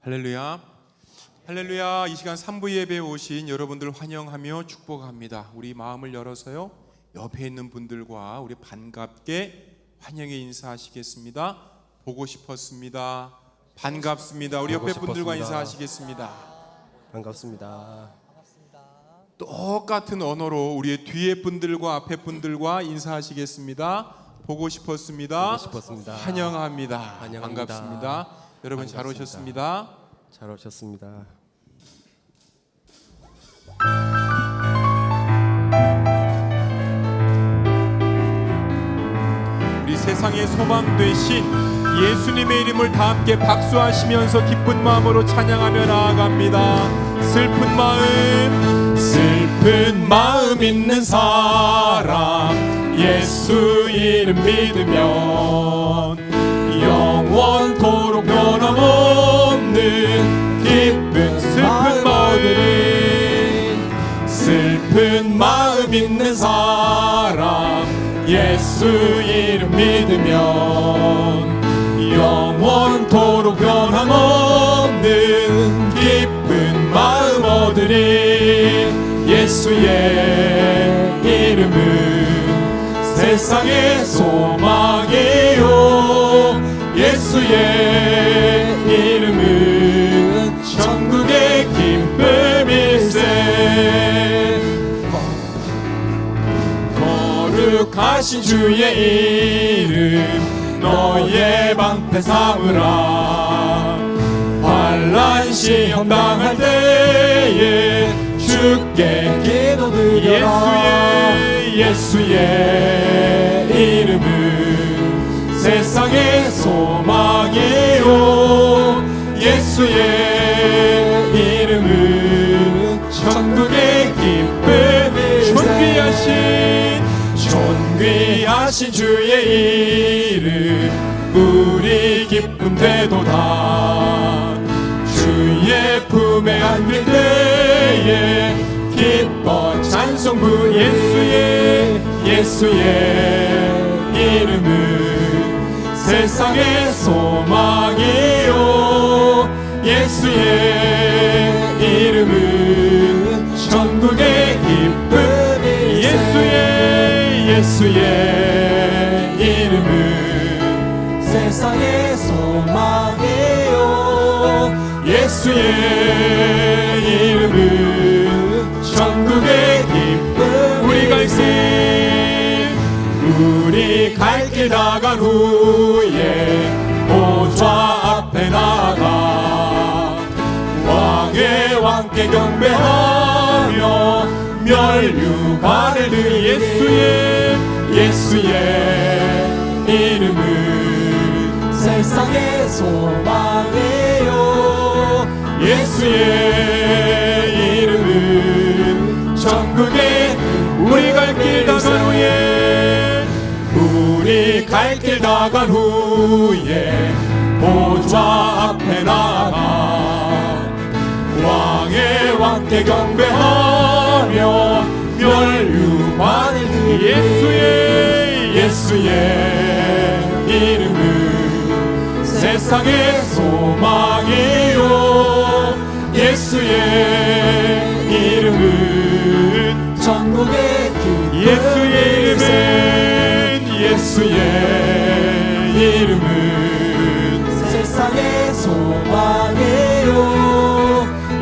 할렐루야. 할렐루야. 이 시간 3부 예배에 오신 여러분들 환영하며 축복합니다. 우리 마음을 열어서요, 옆에 있는 분들과 우리 반갑게 환영의 인사하시겠습니다. 보고 싶었습니다. 반갑습니다. 우리 옆에 분들과 인사하시겠습니다. 반갑습니다. 똑같은 언어로 우리의 뒤에 분들과 앞에 분들과 인사하시겠습니다. 보고 싶었습니다. 환영합니다. 환영합니다. 반갑습니다. 여러분 잘 오셨습니다. 잘 오셨습니다. 우리 세상의 소망 되신 예수님의 이름을 다 함께 박수하시면서 기쁜 마음으로 찬양하며 나아갑니다. 슬픈 마음 있는 사람 예수 이름 믿으면 영원토록 변함없는 기쁜 슬픈 마음 있는 사람 예수 이름 믿으면 영원토록 변함없는 기쁜 마음 얻으리. 예수의 이름은 세상의 소망이요 예수의 이름은 천국의 기쁨일세. 거룩하신 주의 이름 너의 방패 삼으라. 환난 시험 당할 때에 주께 기도드려라. 예수의 이름은 세상의 소망이요 예수의 이름은 천국의 기쁨일세. 존귀하신 주의 이름 우리 기쁨 되도다. 주의 품에 안길 때에 기뻐 찬송 부 예수의 이름은 세상의 소망이요 예수의 이름은 천국의 기쁨이. 예수의 이름은 세상의 소망이요 예수의 이름은 천국의 기쁨. 우리 갈 길 나간 후에 보좌 앞에 나가 왕의 왕께 경배하며 멸류관을 드리리. 예수의 이름은 세상의 소망이요 예수의 이름은 천국의. 우리 갈 길 나간 후에 보좌 앞에 나가 왕의 왕께 경배하며 멸류관을 드리리. 예수의 이름은 세상의 소망이요 예수의 이름은 천국의 기쁨. 예수의 이름은 세상의 소망이요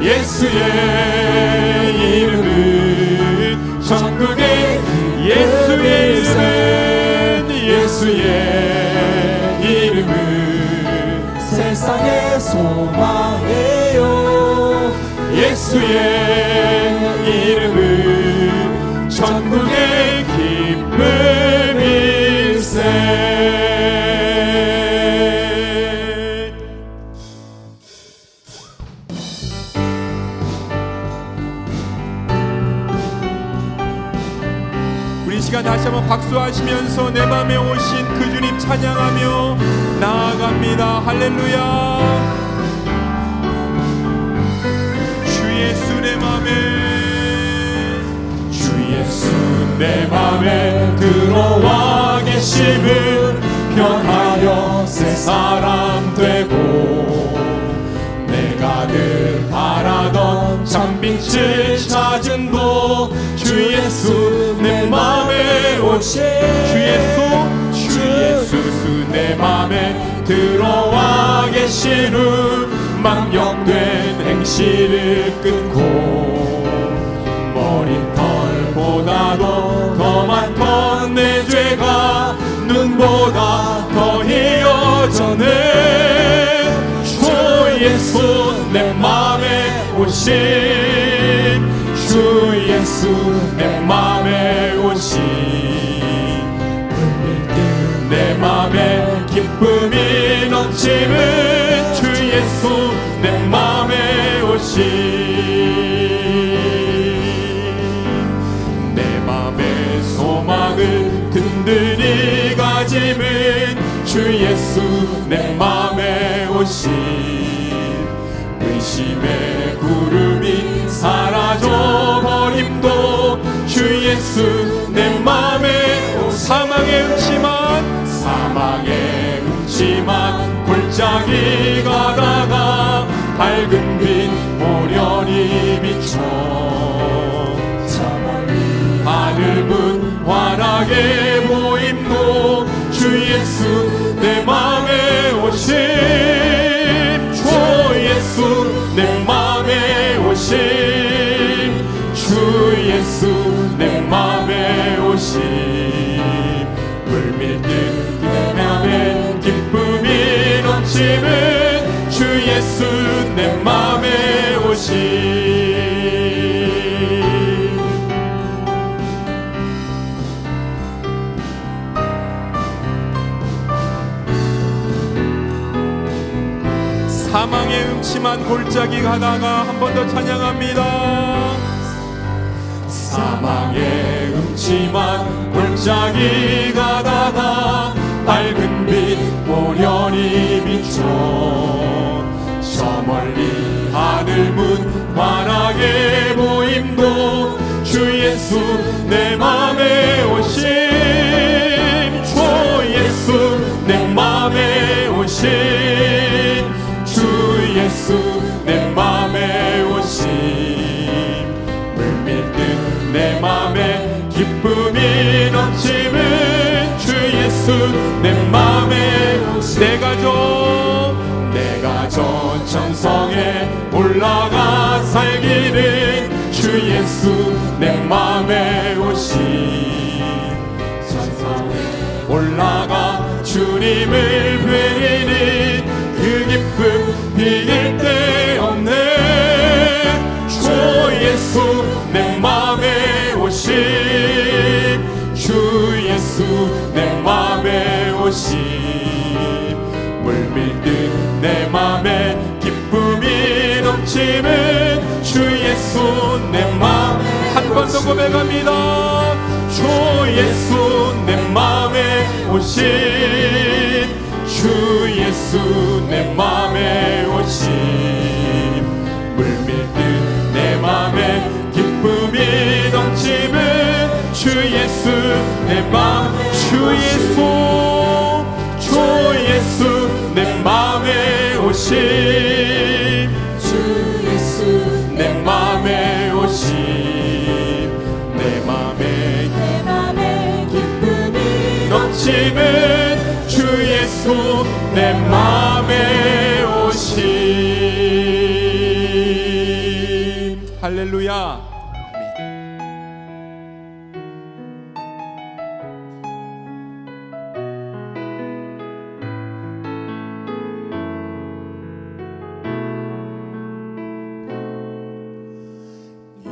예수의 이름은 천국의 예수의 이름은 세상의 소망이요 예수의 이름은 천국의 기쁨일세. 우리 시간 다시 한번 박수하시면서 내 맘에 오신 그 주님 찬양하며 나아갑니다. 할렐루야. 주 예수 내 맘에 들어와 계심을 변하여 새 사람 되고 내가 오신 주 예수 내 맘에 들어와 계신 후 망령된 행실을 끊고 머리털보다도 더 많던 내 죄가 눈보다 더 희어졌네. 주 예수 내 맘에 오신 주 예수 내 맘에 오신 내 맘에 기쁨이 넘치는 주 예수 내 맘에 오신 내 맘의 소망을 든든히 가짐은 주 예수 내 맘에 오신 의심의 구름이 사라져버림도 주 예수 내 맘에 사망의 음침한 골짜기 가다가 밝은 빛 오련히 비춰 하늘문 환하게 보임도 주 예수 내 맘에 오신 주 예수 내 맘에 오신 주 예수 내 맘에 오신 물밀듯 내 맘에 기쁨이 넘치는 주 예수 내 맘에 오신 사망의 음침한 골짜기 가다가 한 번 더 찬양합니다. 사망의 음침한 골짜기 가다가 밝은 빛 오련히 비춰 저 멀리 하늘문 환하게 보임도 주 예수 내 맘에 오신 주 예수 내 맘에 오신 주 예수 내 맘에 오신 물밀듯 내 맘에 기쁨이 넘치는 주 예수 내 맘에 오신 내 가족 정성에 올라가 살기는 주 예수 내 맘에 오신 정성에 올라가 주님을 뵈는 그 기쁨 비길 데 없네. 주 예수 내 맘에 오신 주 예수 내 맘에 오신 물밀듯 내 맘에 기쁨이 넘치는 주 예수 내 맘에 한 번 더 고백합니다. 주 예수 내 맘에 오신 주 예수 내 맘에 오신 물밀듯 내 맘에 기쁨이 넘치는 주 예수 내 맘에 주 예수 내 맘에 오신 주 예수 내 맘에 오신 내 맘에 기쁨이 넘치는 주 예수 내 맘에 오신 할렐루야.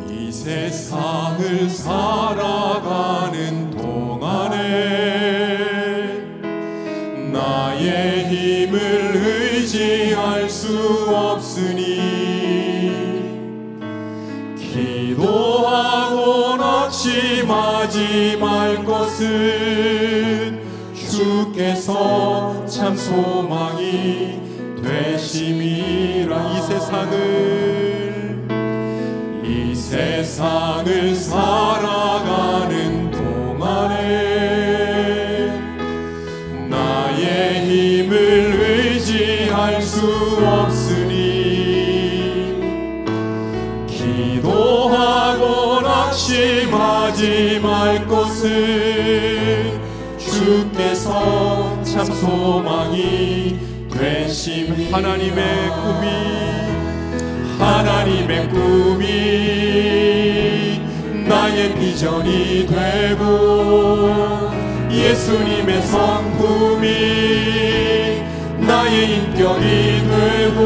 이 세상을 살아가는 동안에 나의 힘을 의지할 수 없으니 기도하고 낙심하지 말 것은 주께서 참 소망이 되심이라. 이 세상을 살아가는 동안에 나의 힘을 의지할 수 없으니 기도하고 낙심하지 말 것을 주께서 참 소망이 되심. 하나님의 꿈이 나의 비전이 되고, 예수님의 성품이 나의 인격이 되고,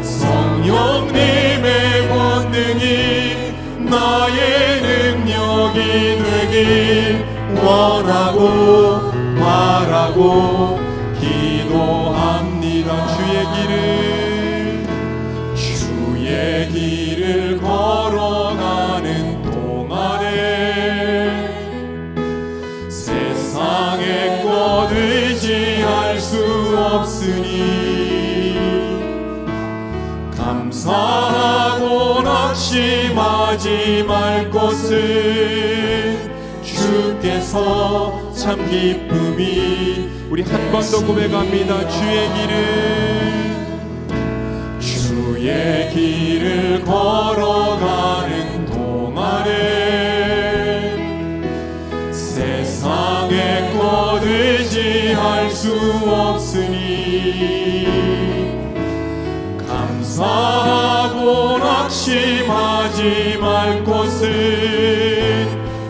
성령님의 권능이 나의 능력이 되길 원하고 바라고 기도합니다. 주의 길을 걸어가는 동안에 세상의 것 의지할 수 없으니 감사하고 낙심하지 말 것은 주께서 참 기쁨이. 우리 한 번 더 고백합니다. 주의 길을 걸어가는 동안에 세상의 것 의지할 수 없으니 감사하고 낙심하지 말 것은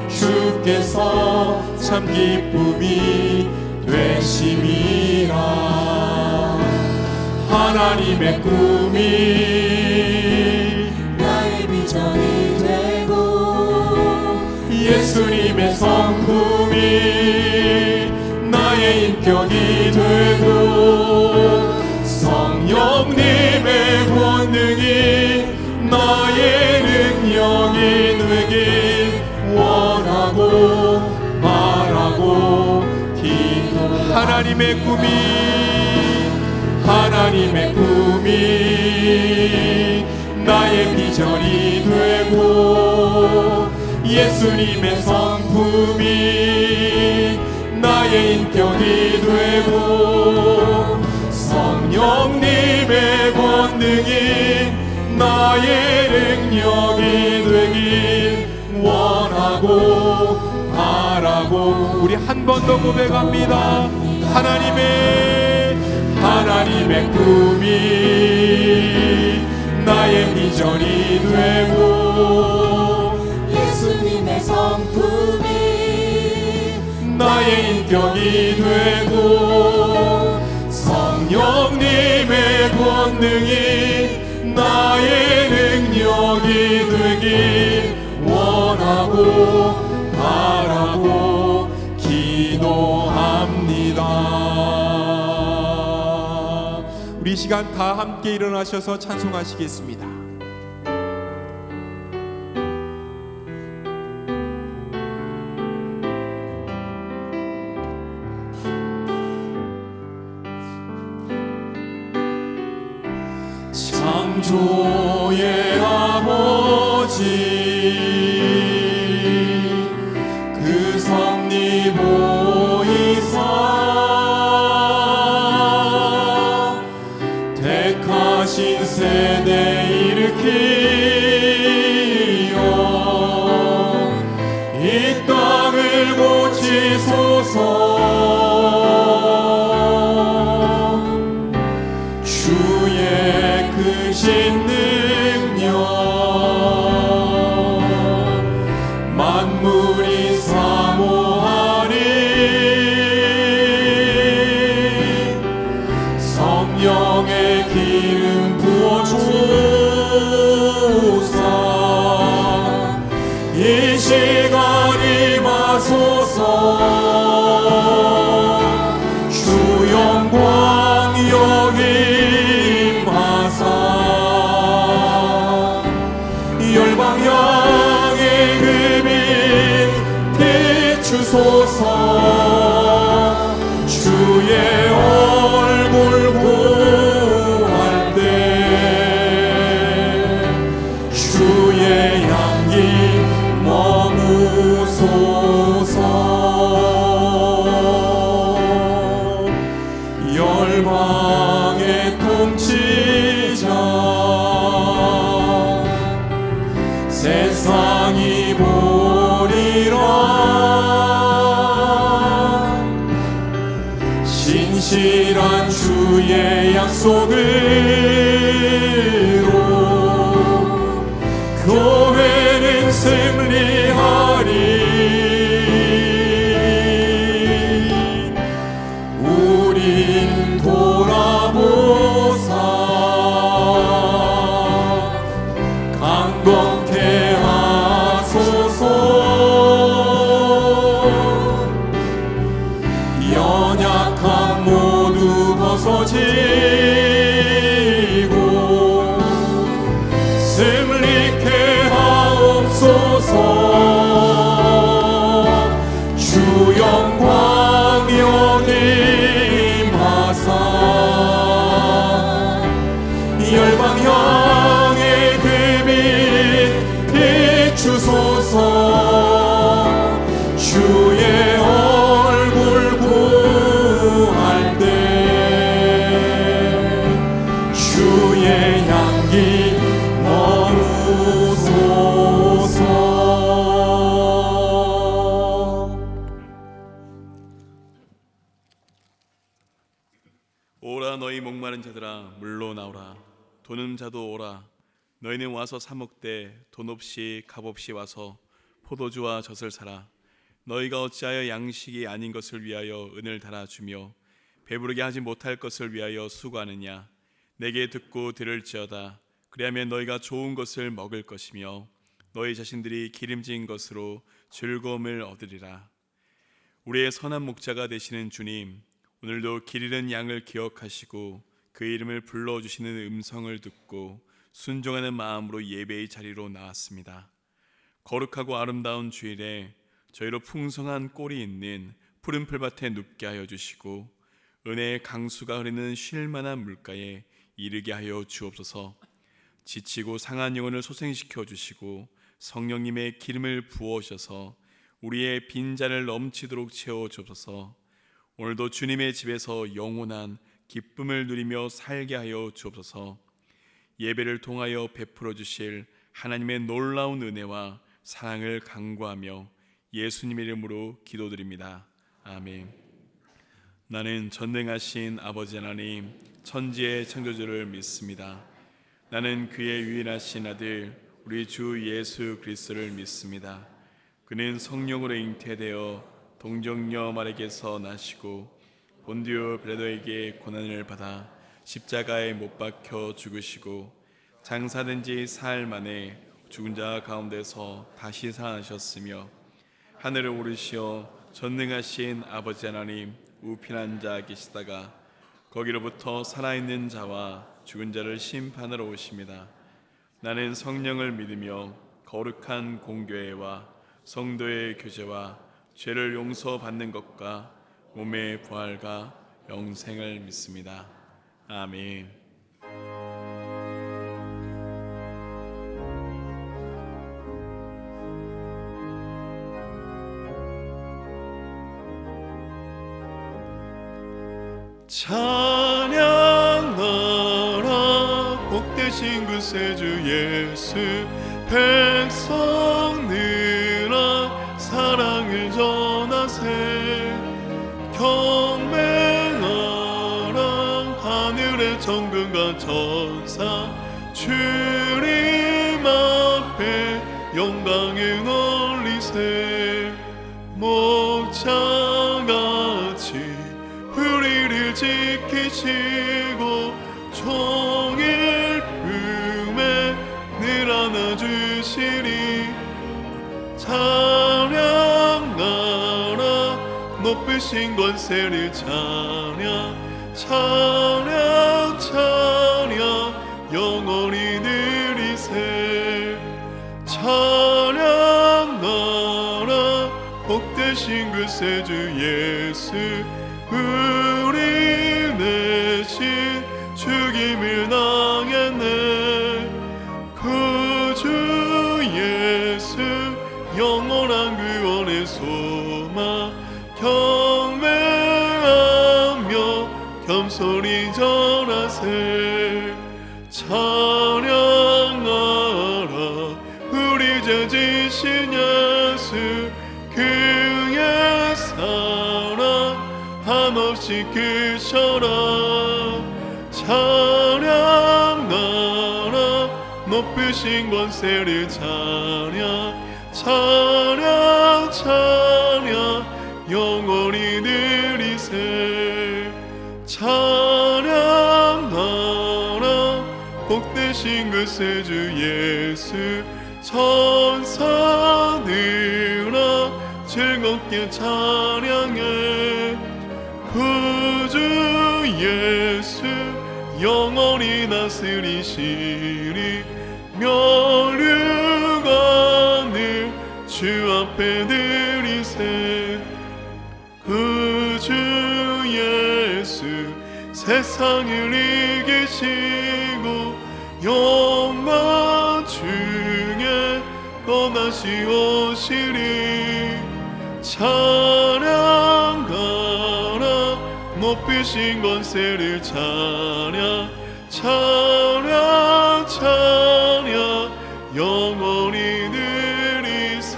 주께서 참 기쁨이 되심이라. 하나님의 꿈이 나의 비전이 되고, 예수님의 성품이 나의 인격이 되고, 성령님의 권능이 나의 능력이 되길 원하고 바라고 기도. 하나님의 꿈이 나의 비전이 되고, 예수님의 성품이 나의 인격이 되고, 성령님의 권능이 나의 능력이 되길 원하고 바라고. 우리 한 번 더 고백합니다. 하나님의 꿈이 나의 비전이 되고, 예수님의 성품이 나의 인격이 되고, 성령님의 권능이 나의 능력이 되길 원하고 바라고 기도합니다. 우리 이 시간 다 함께 일어나셔서 찬송하시겠습니다. 창조의 아버지 그 섭리 보이사 택하신 세대 일으키어 이 땅을 고치소서. 주의 크신 능력 만물이 사모하니 성령의 기름 부어주사 이 시간 임하소서. 주 영광 여기 열방 향해 그빛 비추소서. 주의 얼굴 구할 때 주의 향기 머무소서. 열방의 통치자 세상이 보리라. 주의 약속으로 교회는 승리하리. 우린 돌아보사 강건케 하소서. 연약함 모두 벗어지고 승리케 하옵소서. 주 영광 영임하사 열방 향해 그 빛 비추소서. 주의 얼굴 구할 때 주의 향기 머무소서. 오라 너희 목마른 자들아 물로 나오라. 도는 자도 오라. 너희는 와서 사 먹되 돈 없이 값 없이 와서 포도주와 젖을 사라. 너희가 어찌하여 양식이 아닌 것을 위하여 은을 달아주며 배부르게 하지 못할 것을 위하여 수고하느냐. 내게 듣고 들을지어다. 그리하면 너희가 좋은 것을 먹을 것이며 너희 자신들이 기름진 것으로 즐거움을 얻으리라. 우리의 선한 목자가 되시는 주님, 오늘도 길 잃은 양을 기억하시고 그 이름을 불러주시는 음성을 듣고 순종하는 마음으로 예배의 자리로 나왔습니다. 거룩하고 아름다운 주일에 저희로 풍성한 꼴이 있는 푸른 풀밭에 눕게 하여 주시고 은혜의 강수가 흐르는 쉴만한 물가에 이르게 하여 주옵소서. 지치고 상한 영혼을 소생시켜 주시고 성령님의 기름을 부어주셔서 우리의 빈잔을 넘치도록 채워 주옵소서. 오늘도 주님의 집에서 영원한 기쁨을 누리며 살게 하여 주옵소서. 예배를 통하여 베풀어 주실 하나님의 놀라운 은혜와 사랑을 간구하며 예수님의 이름으로 기도드립니다. 아멘. 나는 전능하신 아버지 하나님 천지의 창조주를 믿습니다. 나는 그의 유일하신 아들 우리 주 예수 그리스도를 믿습니다. 그는 성령으로 잉태되어 동정녀 마리아에게서 나시고 본디오 빌라도에게 고난을 받아 십자가에 못 박혀 죽으시고 장사된 지 사흘 만에 죽은 자 가운데서 다시 살아나셨으며 하늘을 오르시어 전능하신 아버지 하나님 우편 앉아 계시다가 거기로부터 살아있는 자와 죽은 자를 심판하러 오십니다. 나는 성령을 믿으며 거룩한 공교회와 성도의 교제와 죄를 용서받는 것과 몸의 부활과 영생을 믿습니다. 아멘. 찬양하라 복되신 그 세주 예수. 백성들아 사랑을 전하세. 경배하라 하늘의 정금과 천사. 주님 앞에 영광을 올리세. 목자같이 우리를 지키시고 종일 품에 늘 안아주시리. 찬양하라 높으신 권세를 찬양. 찬양 찬양 영원히 누리세. 찬양하라 복되신 그 세주 예수. 우리 대신 죽임을 당했네. 구주 예수 영원한 구원의 소망. 경배하며 겸손히 전하세. 찬양하라 우리 죄 지신 예수. 그의 사랑 한없이 크셔라. 찬양하라 높으신 권세를 찬양 찬양 찬양 영원히 누리세 찬양하라 복되신 그 세주 예수 천사들아 즐겁게 찬양해 구주 예수 영원히 다스리시리 멸류관을 주 앞에 드리세 구주 예수 세상을 이기시고 영광 중에 떠나시 오시리 찬양하라 높으신 권세를 찬양 찬양 찬양 영원히 누리세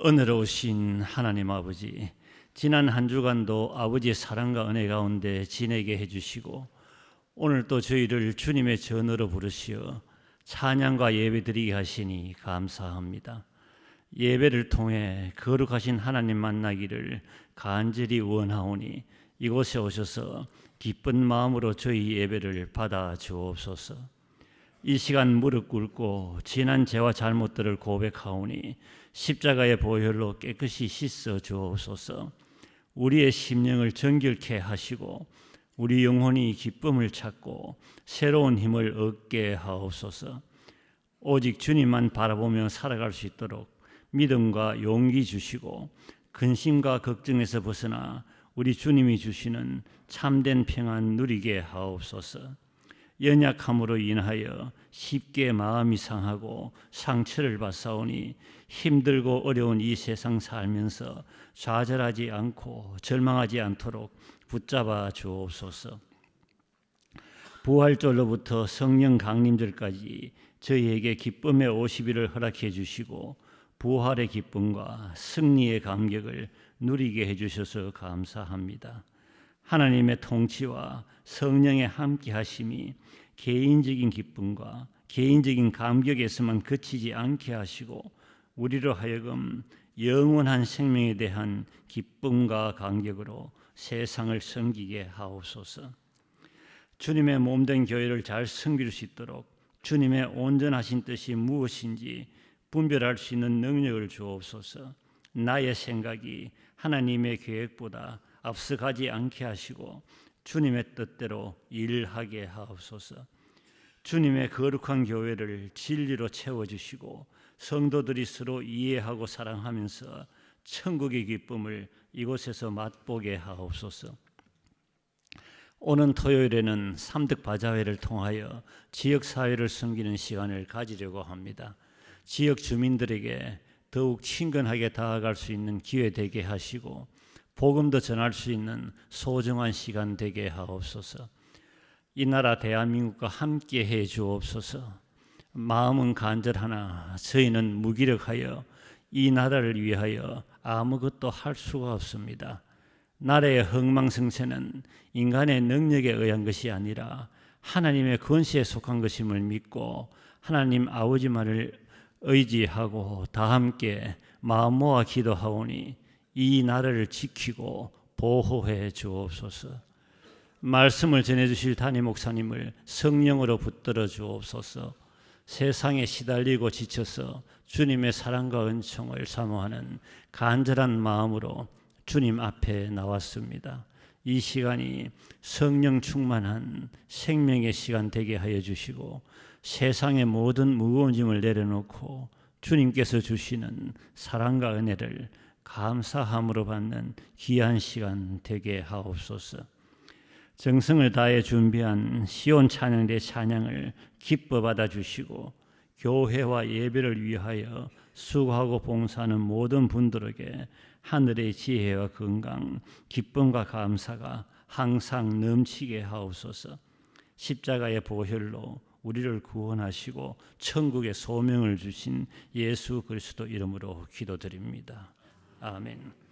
은혜로우신 하나님 아버지, 지난 한 주간도 아버지의 사랑과 은혜 가운데 지내게 해주시고 오늘 또 저희를 주님의 전으로 부르시어 찬양과 예배 드리게 하시니 감사합니다. 예배를 통해 거룩하신 하나님 만나기를 간절히 원하오니 이곳에 오셔서 기쁜 마음으로 저희 예배를 받아 주옵소서. 이 시간 무릎 꿇고 지난 죄와 잘못들을 고백하오니 십자가의 보혈로 깨끗이 씻어 주옵소서. 우리의 심령을 정결케 하시고 우리 영혼이 기쁨을 찾고 새로운 힘을 얻게 하옵소서. 오직 주님만 바라보며 살아갈 수 있도록 믿음과 용기 주시고 근심과 걱정에서 벗어나 우리 주님이 주시는 참된 평안 누리게 하옵소서. 연약함으로 인하여 쉽게 마음이 상하고 상처를 받사오니 힘들고 어려운 이 세상 살면서 좌절하지 않고 절망하지 않도록 붙잡아 주옵소서. 부활절로부터 성령 강림절까지 저희에게 기쁨의 50일을 허락해 주시고 부활의 기쁨과 승리의 감격을 누리게 해주셔서 감사합니다. 하나님의 통치와 성령의 함께 하심이 개인적인 기쁨과 개인적인 감격에서만 그치지 않게 하시고 우리로 하여금 영원한 생명에 대한 기쁨과 감격으로 세상을 섬기게 하옵소서. 주님의 몸된 교회를 잘 섬길 수 있도록 주님의 온전하신 뜻이 무엇인지 분별할 수 있는 능력을 주옵소서. 나의 생각이 하나님의 계획보다 앞서가지 않게 하시고 주님의 뜻대로 일하게 하옵소서. 주님의 거룩한 교회를 진리로 채워주시고 성도들이 서로 이해하고 사랑하면서 천국의 기쁨을 이곳에서 맛보게 하옵소서. 오는 토요일에는 삼득바자회를 통하여 지역사회를 섬기는 시간을 가지려고 합니다. 지역 주민들에게 더욱 친근하게 다가갈 수 있는 기회 되게 하시고 복음도 전할 수 있는 소중한 시간 되게 하옵소서. 이 나라 대한민국과 함께 해 주옵소서. 마음은 간절하나 저희는 무기력하여 이 나라를 위하여 아무것도 할 수가 없습니다. 나라의 흥망성쇠는 인간의 능력에 의한 것이 아니라 하나님의 권세에 속한 것임을 믿고 하나님 아버지만을 의지하고 다 함께 마음 모아 기도하오니 이 나라를 지키고 보호해 주옵소서. 말씀을 전해주실 담임 목사님을 성령으로 붙들어 주옵소서. 세상에 시달리고 지쳐서 주님의 사랑과 은총을 사모하는 간절한 마음으로 주님 앞에 나왔습니다. 이 시간이 성령 충만한 생명의 시간 되게 하여 주시고 세상의 모든 무거운 짐을 내려놓고 주님께서 주시는 사랑과 은혜를 감사함으로 받는 귀한 시간 되게 하옵소서. 정성을 다해 준비한 시온 찬양대 찬양을 기뻐 받아주시고 교회와 예배를 위하여 수고하고 봉사하는 모든 분들에게 하늘의 지혜와 건강, 기쁨과 감사가 항상 넘치게 하옵소서. 십자가의 보혈로 우리를 구원하시고 천국의 소명을 주신 예수 그리스도 이름으로 기도드립니다. 아멘.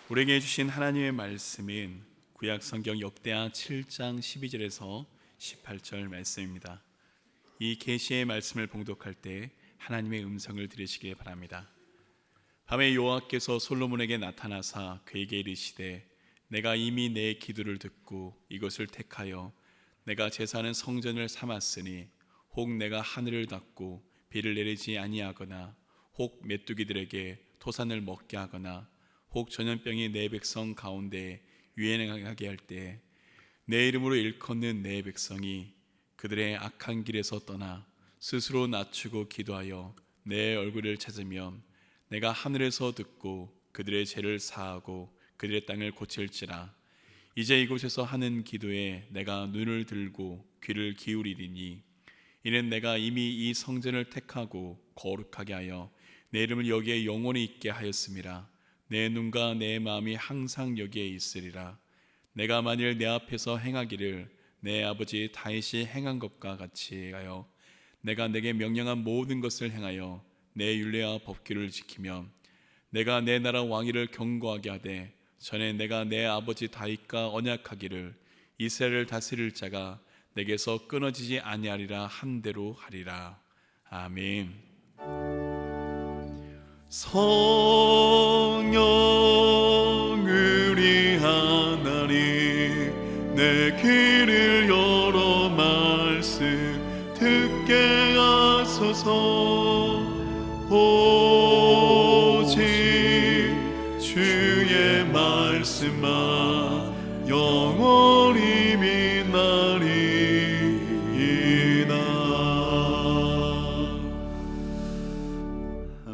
우리에게 주신 하나님의 말씀인 구약 성경 역대하 7장 12절에서 18절 말씀입니다. 이 계시의 말씀을 봉독할 때 하나님의 음성을 들으시길 바랍니다. 밤에 여호와께서 솔로몬에게 나타나사 그에게 이르시되 내가 이미 내 기도를 듣고 이것을 택하여 내가 제사하는 성전을 삼았으니 혹 내가 하늘을 닫고 비를 내리지 아니하거나 혹 메뚜기들에게 토산을 먹게 하거나 혹 전염병이 내 백성 가운데 유행하게 할 때 내 이름으로 일컫는 내 백성이 그들의 악한 길에서 떠나 스스로 낮추고 기도하여 내 얼굴을 찾으면 내가 하늘에서 듣고 그들의 죄를 사하고 그들의 땅을 고칠지라. 이제 이곳에서 하는 기도에 내가 눈을 들고 귀를 기울이리니 이는 내가 이미 이 성전을 택하고 거룩하게 하여 내 이름을 여기에 영원히 있게 하였음이라. 내 눈과 내 마음이 항상 여기에 있으리라. 내가 만일 내 앞에서 행하기를 내 아버지 다윗이 행한 것과 같이 하여 내가 내게 명령한 모든 것을 행하여 내 율례와 법규를 지키면 내가 내 나라 왕위를 견고하게 하되 전에 내가 내 아버지 다윗과 언약하기를 이스라엘을 다스릴 자가 내게서 끊어지지 아니하리라 한 대로 하리라. 아멘. 성령 내 귀를 열어 말씀 듣게 하소서. 오직 주의 말씀만 영원히 빛나리이다.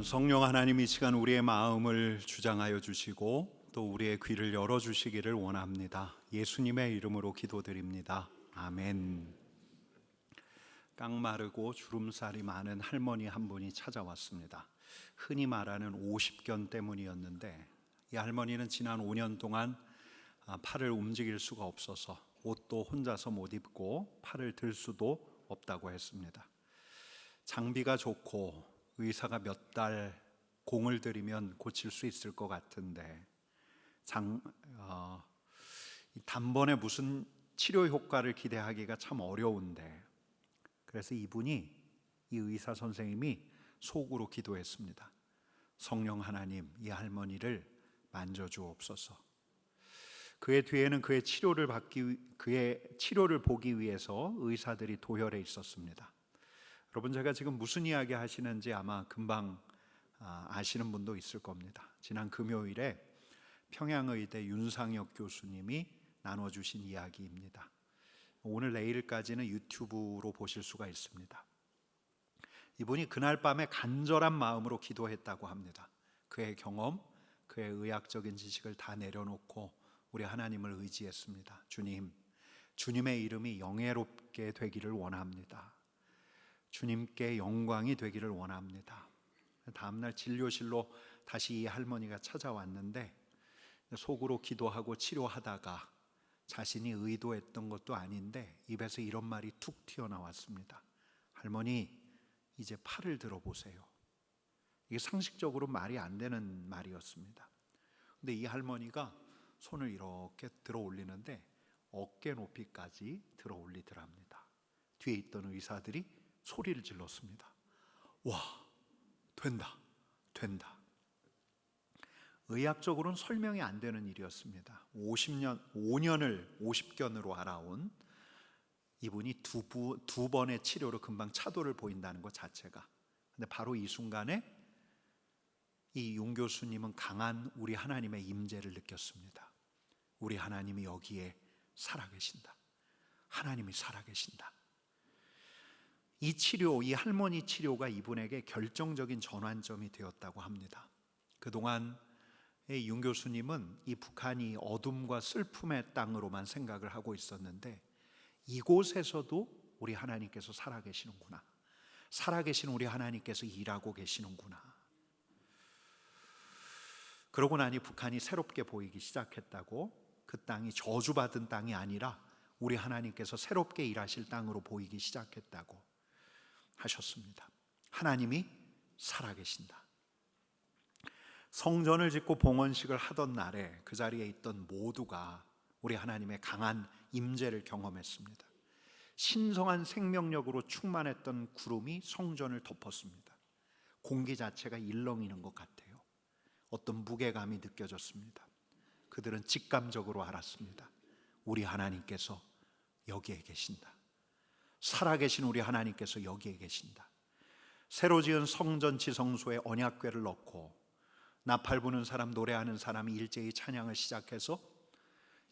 성령 하나님, 이 시간 우리의 마음을 주장하여 주시고 또 우리의 귀를 열어 주시기를 원합니다. 예수님의 이름으로 기도드립니다. 아멘. 깡마르고 주름살이 많은 할머니 한 분이 찾아왔습니다. 흔히 말하는 50견 때문이었는데, 이 할머니는 지난 5년 동안 팔을 움직일 수가 없어서 옷도 혼자서 못 입고 팔을 들 수도 없다고 했습니다. 장비가 좋고 의사가 몇 달 공을 들이면 고칠 수 있을 것 같은데 단번에 무슨 치료 효과를 기대하기가 참 어려운데, 그래서 이분이, 이 의사 선생님이 속으로 기도했습니다. 성령 하나님, 이 할머니를 만져주옵소서. 그의 뒤에는 그의 치료를 보기 위해서 의사들이 도열해 있었습니다. 여러분, 제가 지금 무슨 이야기 하시는지 아마 금방 아시는 분도 있을 겁니다. 지난 금요일에 평양의대 윤상혁 교수님이 나눠주신 이야기입니다. 오늘 내일까지는 유튜브로 보실 수가 있습니다. 이분이 그날 밤에 간절한 마음으로 기도했다고 합니다. 그의 경험, 그의 의학적인 지식을 다 내려놓고 우리 하나님을 의지했습니다. 주님, 주님의 이름이 영예롭게 되기를 원합니다. 주님께 영광이 되기를 원합니다. 다음날 진료실로 다시 이 할머니가 찾아왔는데, 속으로 기도하고 치료하다가 자신이 의도했던 것도 아닌데 입에서 이런 말이 툭 튀어나왔습니다. 할머니, 이제 팔을 들어보세요. 이게 상식적으로 말이 안 되는 말이었습니다. 근데 이 할머니가 손을 이렇게 들어 올리는데 어깨 높이까지 들어 올리더랍니다. 뒤에 있던 의사들이 소리를 질렀습니다. 와, 된다, 된다. 의학적으로는 설명이 안 되는 일이었습니다. 5년을 50견으로 알아온 이분이 두 번의 치료로 금방 차도를 보인다는 것 자체가. 근데 바로 이 순간에 이 윤 교수님은 강한 우리 하나님의 임재를 느꼈습니다. 우리 하나님이 여기에 살아계신다. 하나님이 살아계신다. 이 치료, 이 할머니 치료가 이분에게 결정적인 전환점이 되었다고 합니다. 그동안 윤 교수님은 이 북한이 어둠과 슬픔의 땅으로만 생각을 하고 있었는데, 이곳에서도 우리 하나님께서 살아계시는구나, 살아계신 우리 하나님께서 일하고 계시는구나. 그러고 나니 북한이 새롭게 보이기 시작했다고, 그 땅이 저주받은 땅이 아니라 우리 하나님께서 새롭게 일하실 땅으로 보이기 시작했다고 하셨습니다. 하나님이 살아계신다. 성전을 짓고 봉헌식을 하던 날에 그 자리에 있던 모두가 우리 하나님의 강한 임재를 경험했습니다. 신성한 생명력으로 충만했던 구름이 성전을 덮었습니다. 공기 자체가 일렁이는 것 같아요. 어떤 무게감이 느껴졌습니다. 그들은 직감적으로 알았습니다. 우리 하나님께서 여기에 계신다. 살아계신 우리 하나님께서 여기에 계신다. 새로 지은 성전 지성소에 언약궤를 넣고 나팔 부는 사람, 노래하는 사람이 일제히 찬양을 시작해서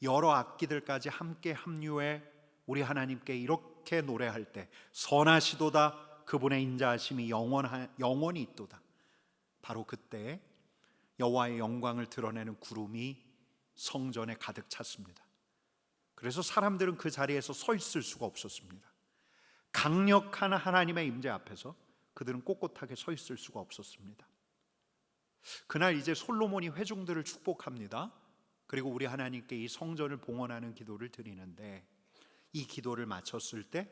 여러 악기들까지 함께 합류해 우리 하나님께 이렇게 노래할 때, 선하시도다, 그분의 인자하심이 영원히 있도다. 바로 그때 여호와의 영광을 드러내는 구름이 성전에 가득 찼습니다. 그래서 사람들은 그 자리에서 서 있을 수가 없었습니다. 강력한 하나님의 임재 앞에서 그들은 꼿꼿하게 서 있을 수가 없었습니다. 그날 이제 솔로몬이 회중들을 축복합니다. 그리고 우리 하나님께 이 성전을 봉헌하는 기도를 드리는데, 이 기도를 마쳤을 때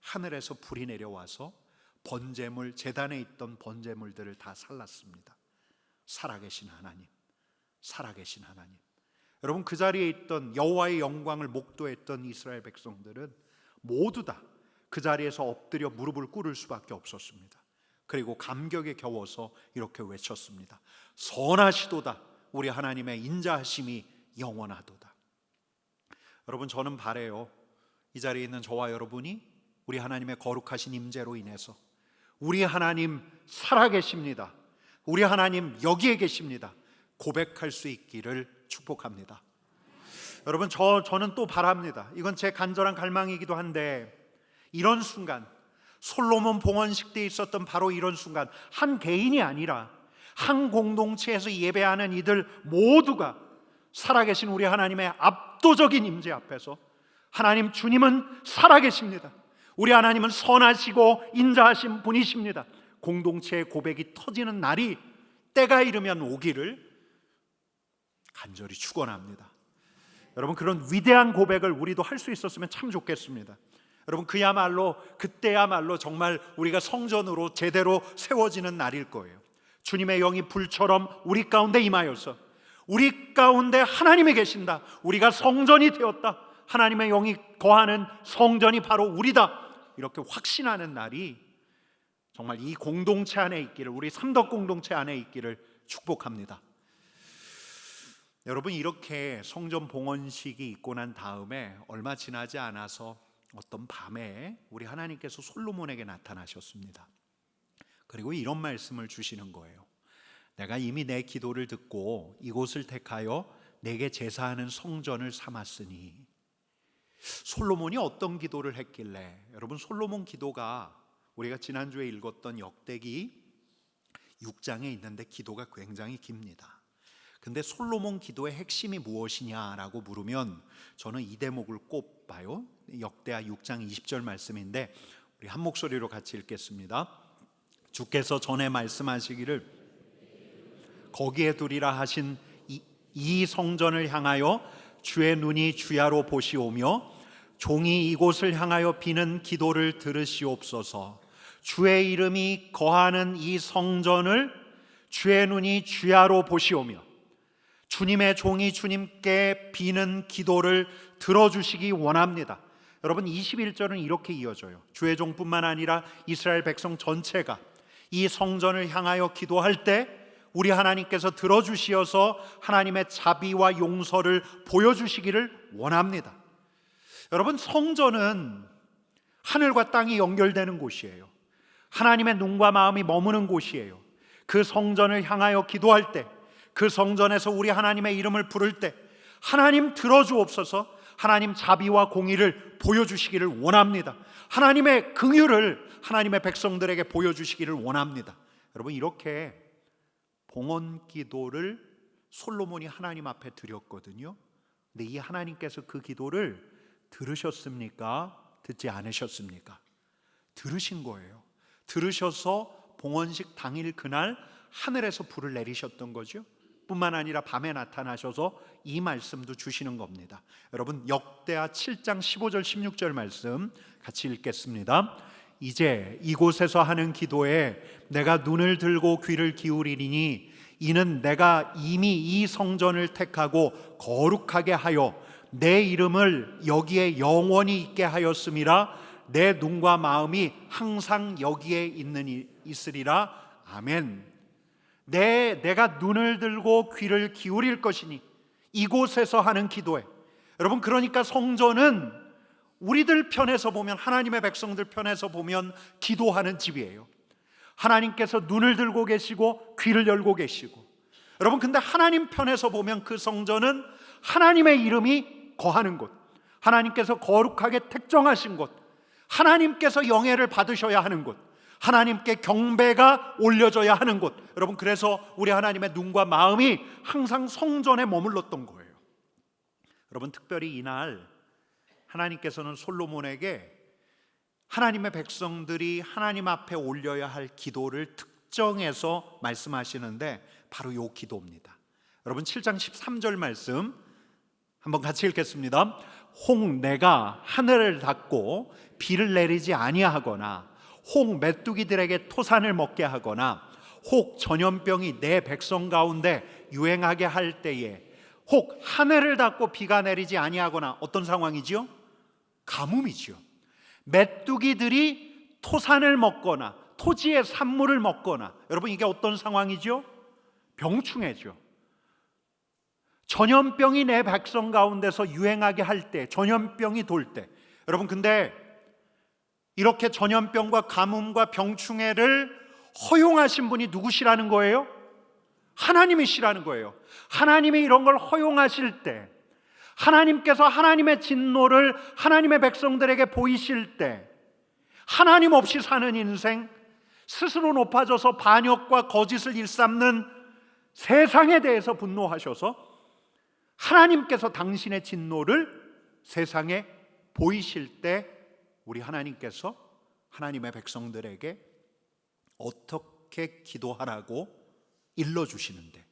하늘에서 불이 내려와서 번제물, 제단에 있던 번제물들을 다 살랐습니다. 살아계신 하나님, 살아계신 하나님. 여러분, 그 자리에 있던 여호와의 영광을 목도했던 이스라엘 백성들은 모두 다 그 자리에서 엎드려 무릎을 꿇을 수밖에 없었습니다. 그리고 감격에 겨워서 이렇게 외쳤습니다. 선하시도다, 우리 하나님의 인자하심이 영원하도다. 여러분, 저는 바래요. 이 자리에 있는 저와 여러분이 우리 하나님의 거룩하신 임재로 인해서 우리 하나님 살아계십니다, 우리 하나님 여기에 계십니다 고백할 수 있기를 축복합니다. 여러분, 저는 또 바랍니다. 이건 제 간절한 갈망이기도 한데, 이런 순간, 솔로몬 봉헌식 때 있었던 바로 이런 순간, 한 개인이 아니라 한 공동체에서 예배하는 이들 모두가 살아계신 우리 하나님의 압도적인 임재 앞에서, 하나님 주님은 살아계십니다, 우리 하나님은 선하시고 인자하신 분이십니다, 공동체의 고백이 터지는 날이 때가 이르면 오기를 간절히 축원합니다. 여러분, 그런 위대한 고백을 우리도 할 수 있었으면 참 좋겠습니다. 여러분, 그때야말로 정말 우리가 성전으로 제대로 세워지는 날일 거예요. 주님의 영이 불처럼 우리 가운데 임하여서 우리 가운데 하나님이 계신다, 우리가 성전이 되었다, 하나님의 영이 거하는 성전이 바로 우리다, 이렇게 확신하는 날이 정말 이 공동체 안에 있기를, 우리 삼덕 공동체 안에 있기를 축복합니다. 여러분, 이렇게 성전 봉헌식이 있고 난 다음에 얼마 지나지 않아서 어떤 밤에 우리 하나님께서 솔로몬에게 나타나셨습니다. 그리고 이런 말씀을 주시는 거예요. 내가 이미 내 기도를 듣고 이곳을 택하여 내게 제사하는 성전을 삼았으니. 솔로몬이 어떤 기도를 했길래? 여러분, 솔로몬 기도가 우리가 지난주에 읽었던 역대기 6장에 있는데 기도가 굉장히 깁니다. 근데 솔로몬 기도의 핵심이 무엇이냐라고 물으면 저는 이 대목을 꼽아요. 역대하 6장 20절 말씀인데 우리 한 목소리로 같이 읽겠습니다. 주께서 전에 말씀하시기를 거기에 두리라 하신 이 성전을 향하여 주의 눈이 주야로 보시오며 종이 이곳을 향하여 비는 기도를 들으시옵소서. 주의 이름이 거하는 이 성전을 주의 눈이 주야로 보시오며 주님의 종이 주님께 비는 기도를 들어주시기 원합니다. 여러분, 21절은 이렇게 이어져요. 주의 종뿐만 아니라 이스라엘 백성 전체가 이 성전을 향하여 기도할 때 우리 하나님께서 들어주시어서 하나님의 자비와 용서를 보여주시기를 원합니다. 여러분, 성전은 하늘과 땅이 연결되는 곳이에요. 하나님의 눈과 마음이 머무는 곳이에요. 그 성전을 향하여 기도할 때, 그 성전에서 우리 하나님의 이름을 부를 때 하나님 들어주옵소서, 하나님 자비와 공의를 보여주시기를 원합니다. 하나님의 긍휼을 하나님의 백성들에게 보여주시기를 원합니다. 여러분, 이렇게 봉헌 기도를 솔로몬이 하나님 앞에 드렸거든요. 근데 이 하나님께서 그 기도를 들으셨습니까? 듣지 않으셨습니까? 들으신 거예요. 들으셔서 봉헌식 당일 그날 하늘에서 불을 내리셨던 거죠. 뿐만 아니라 밤에 나타나셔서 이 말씀도 주시는 겁니다. 여러분, 역대하 7장 15절 16절 말씀 같이 읽겠습니다. 이제 이곳에서 하는 기도에 내가 눈을 들고 귀를 기울이리니 이는 내가 이미 이 성전을 택하고 거룩하게 하여 내 이름을 여기에 영원히 있게 하였음이라. 내 눈과 마음이 항상 여기에 있으리라. 아멘. 내가 눈을 들고 귀를 기울일 것이니 이곳에서 하는 기도에. 여러분, 그러니까 성전은 우리들 편에서 보면, 하나님의 백성들 편에서 보면 기도하는 집이에요. 하나님께서 눈을 들고 계시고 귀를 열고 계시고. 여러분, 근데 하나님 편에서 보면 그 성전은 하나님의 이름이 거하는 곳, 하나님께서 거룩하게 택정하신 곳, 하나님께서 영예를 받으셔야 하는 곳, 하나님께 경배가 올려져야 하는 곳. 여러분, 그래서 우리 하나님의 눈과 마음이 항상 성전에 머물렀던 거예요. 여러분, 특별히 이날 하나님께서는 솔로몬에게 하나님의 백성들이 하나님 앞에 올려야 할 기도를 특정해서 말씀하시는데 바로 이 기도입니다. 여러분, 7장 13절 말씀 한번 같이 읽겠습니다. 혹 내가 하늘을 닫고 비를 내리지 아니하거나 혹 메뚜기들에게 토산을 먹게 하거나 혹 전염병이 내 백성 가운데 유행하게 할 때에 혹 하늘을 닫고 비가 내리지 아니하거나, 어떤 상황이지요? 가뭄이지요. 메뚜기들이 토산을 먹거나 토지의 산물을 먹거나. 여러분, 이게 어떤 상황이죠? 병충해죠. 전염병이 내 백성 가운데서 유행하게 할 때, 전염병이 돌 때, 여러분 근데 이렇게 전염병과 가뭄과 병충해를 허용하신 분이 누구시라는 거예요? 하나님이시라는 거예요. 하나님이 이런 걸 허용하실 때, 하나님께서 하나님의 진노를 하나님의 백성들에게 보이실 때, 하나님 없이 사는 인생, 스스로 높아져서 반역과 거짓을 일삼는 세상에 대해서 분노하셔서 하나님께서 당신의 진노를 세상에 보이실 때 우리 하나님께서 하나님의 백성들에게 어떻게 기도하라고 일러주시는데,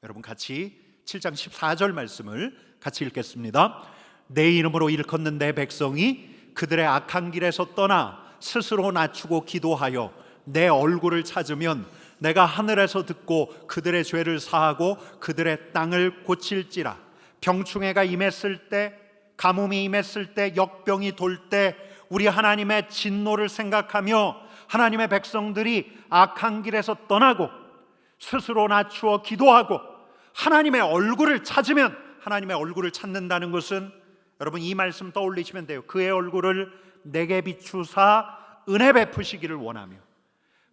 여러분 같이 7장 14절 말씀을 같이 읽겠습니다. 내 이름으로 일컫는 내 백성이 그들의 악한 길에서 떠나 스스로 낮추고 기도하여 내 얼굴을 찾으면 내가 하늘에서 듣고 그들의 죄를 사하고 그들의 땅을 고칠지라. 병충해가 임했을 때, 가뭄이 임했을 때, 역병이 돌 때 우리 하나님의 진노를 생각하며 하나님의 백성들이 악한 길에서 떠나고 스스로 낮추어 기도하고 하나님의 얼굴을 찾으면, 하나님의 얼굴을 찾는다는 것은 여러분 이 말씀 떠올리시면 돼요. 그의 얼굴을 내게 비추사 은혜 베푸시기를 원하며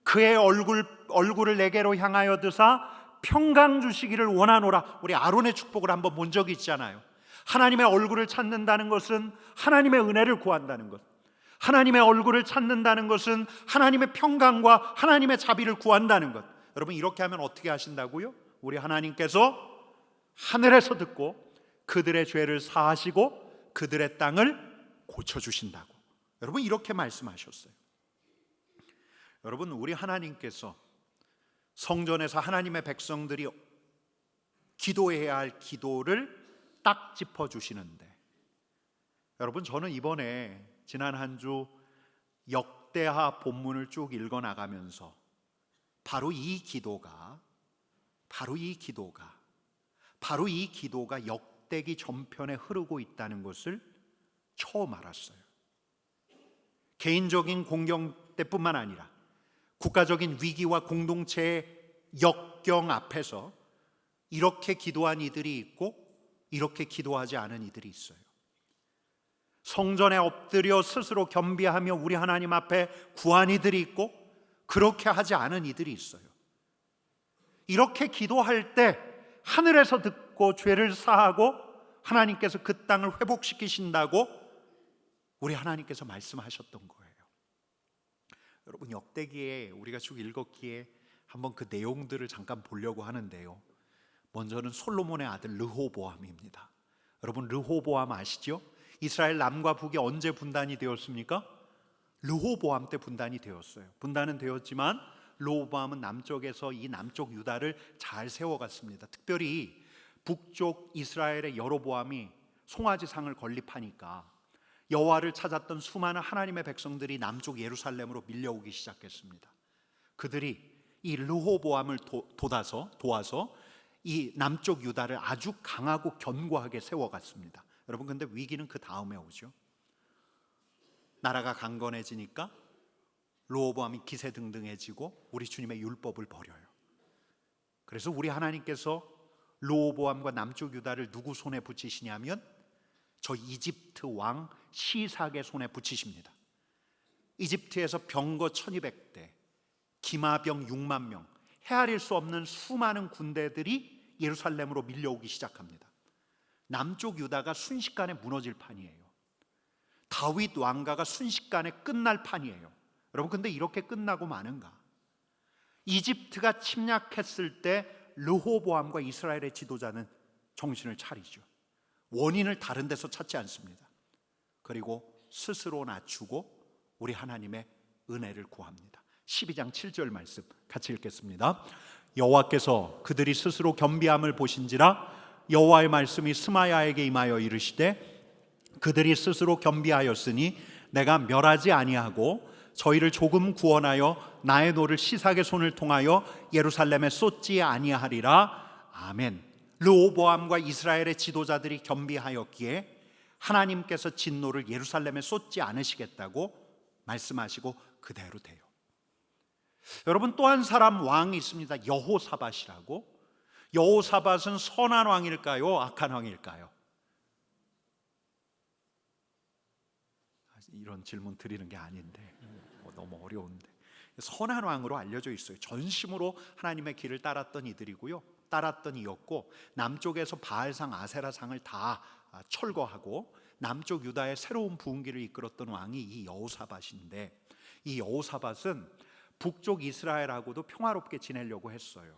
그의 얼굴을 내게로 향하여 드사 평강 주시기를 원하노라. 우리 아론의 축복을 한번 본 적이 있잖아요. 하나님의 얼굴을 찾는다는 것은 하나님의 은혜를 구한다는 것, 하나님의 얼굴을 찾는다는 것은 하나님의 평강과 하나님의 자비를 구한다는 것. 여러분 이렇게 하면 어떻게 하신다고요? 우리 하나님께서 하늘에서 듣고 그들의 죄를 사하시고 그들의 땅을 고쳐주신다고, 여러분 이렇게 말씀하셨어요. 여러분 우리 하나님께서 성전에서 하나님의 백성들이 기도해야 할 기도를 딱 짚어주시는데, 여러분 저는 이번에 지난 한 주 역대하 본문을 쭉 읽어나가면서 바로 이 기도가 역대기 전편에 흐르고 있다는 것을 처음 알았어요. 개인적인 공경 때뿐만 아니라 국가적인 위기와 공동체의 역경 앞에서 이렇게 기도한 이들이 있고 이렇게 기도하지 않은 이들이 있어요. 성전에 엎드려 스스로 겸비하며 우리 하나님 앞에 구한 이들이 있고 그렇게 하지 않은 이들이 있어요. 이렇게 기도할 때 하늘에서 듣고 죄를 사하고 하나님께서 그 땅을 회복시키신다고 우리 하나님께서 말씀하셨던 거예요. 여러분 역대기에 우리가 쭉 읽었기에 한번 그 내용들을 잠깐 보려고 하는데요. 먼저는 솔로몬의 아들 르호보암입니다. 여러분 르호보암 아시죠? 이스라엘 남과 북이 언제 분단이 되었습니까? 르호보암 때 분단이 되었어요. 분단은 되었지만 르호보암은 남쪽에서 이 남쪽 유다를 잘 세워갔습니다. 특별히 북쪽 이스라엘의 여로보암이 송아지상을 건립하니까 여호와를 찾았던 수많은 하나님의 백성들이 남쪽 예루살렘으로 밀려오기 시작했습니다. 그들이 이 르호보암을 도와서 이 남쪽 유다를 아주 강하고 견고하게 세워갔습니다. 여러분 근데 위기는 그 다음에 오죠. 나라가 강건해지니까 르호보암이 기세등등해지고 우리 주님의 율법을 버려요. 그래서 우리 하나님께서 르호보암과 남쪽 유다를 누구 손에 붙이시냐면 저 이집트 왕 시삭의 손에 붙이십니다. 이집트에서 병거 1200대, 기마병 6만 명, 헤아릴 수 없는 수많은 군대들이 예루살렘으로 밀려오기 시작합니다. 남쪽 유다가 순식간에 무너질 판이에요. 다윗 왕가가 순식간에 끝날 판이에요. 여러분 근데 이렇게 끝나고 마는가? 이집트가 침략했을 때 르호보암과 이스라엘의 지도자는 정신을 차리죠. 원인을 다른 데서 찾지 않습니다. 그리고 스스로 낮추고 우리 하나님의 은혜를 구합니다. 12장 7절 말씀 같이 읽겠습니다. 여호와께서 그들이 스스로 겸비함을 보신지라 여호와의 말씀이 스마야에게 임하여 이르시되 그들이 스스로 겸비하였으니 내가 멸하지 아니하고 저희를 조금 구원하여 나의 노를 시삭의 손을 통하여 예루살렘에 쏟지 아니하리라. 아멘. 르호보암과 이스라엘의 지도자들이 겸비하였기에 하나님께서 진노를 예루살렘에 쏟지 않으시겠다고 말씀하시고 그대로 돼요. 여러분 또 한 사람 왕이 있습니다. 여호사밧이라고. 여호사밧은 선한 왕일까요? 악한 왕일까요? 이런 질문 드리는 게 아닌데 너무 어려운데, 선한 왕으로 알려져 있어요. 전심으로 하나님의 길을 따랐던 이들이고요, 따랐던 이였고, 남쪽에서 바알상 아세라상을 다 철거하고 남쪽 유다의 새로운 부흥기를 이끌었던 왕이 이 여호사밧인데, 이 여호사밧은 북쪽 이스라엘하고도 평화롭게 지내려고 했어요.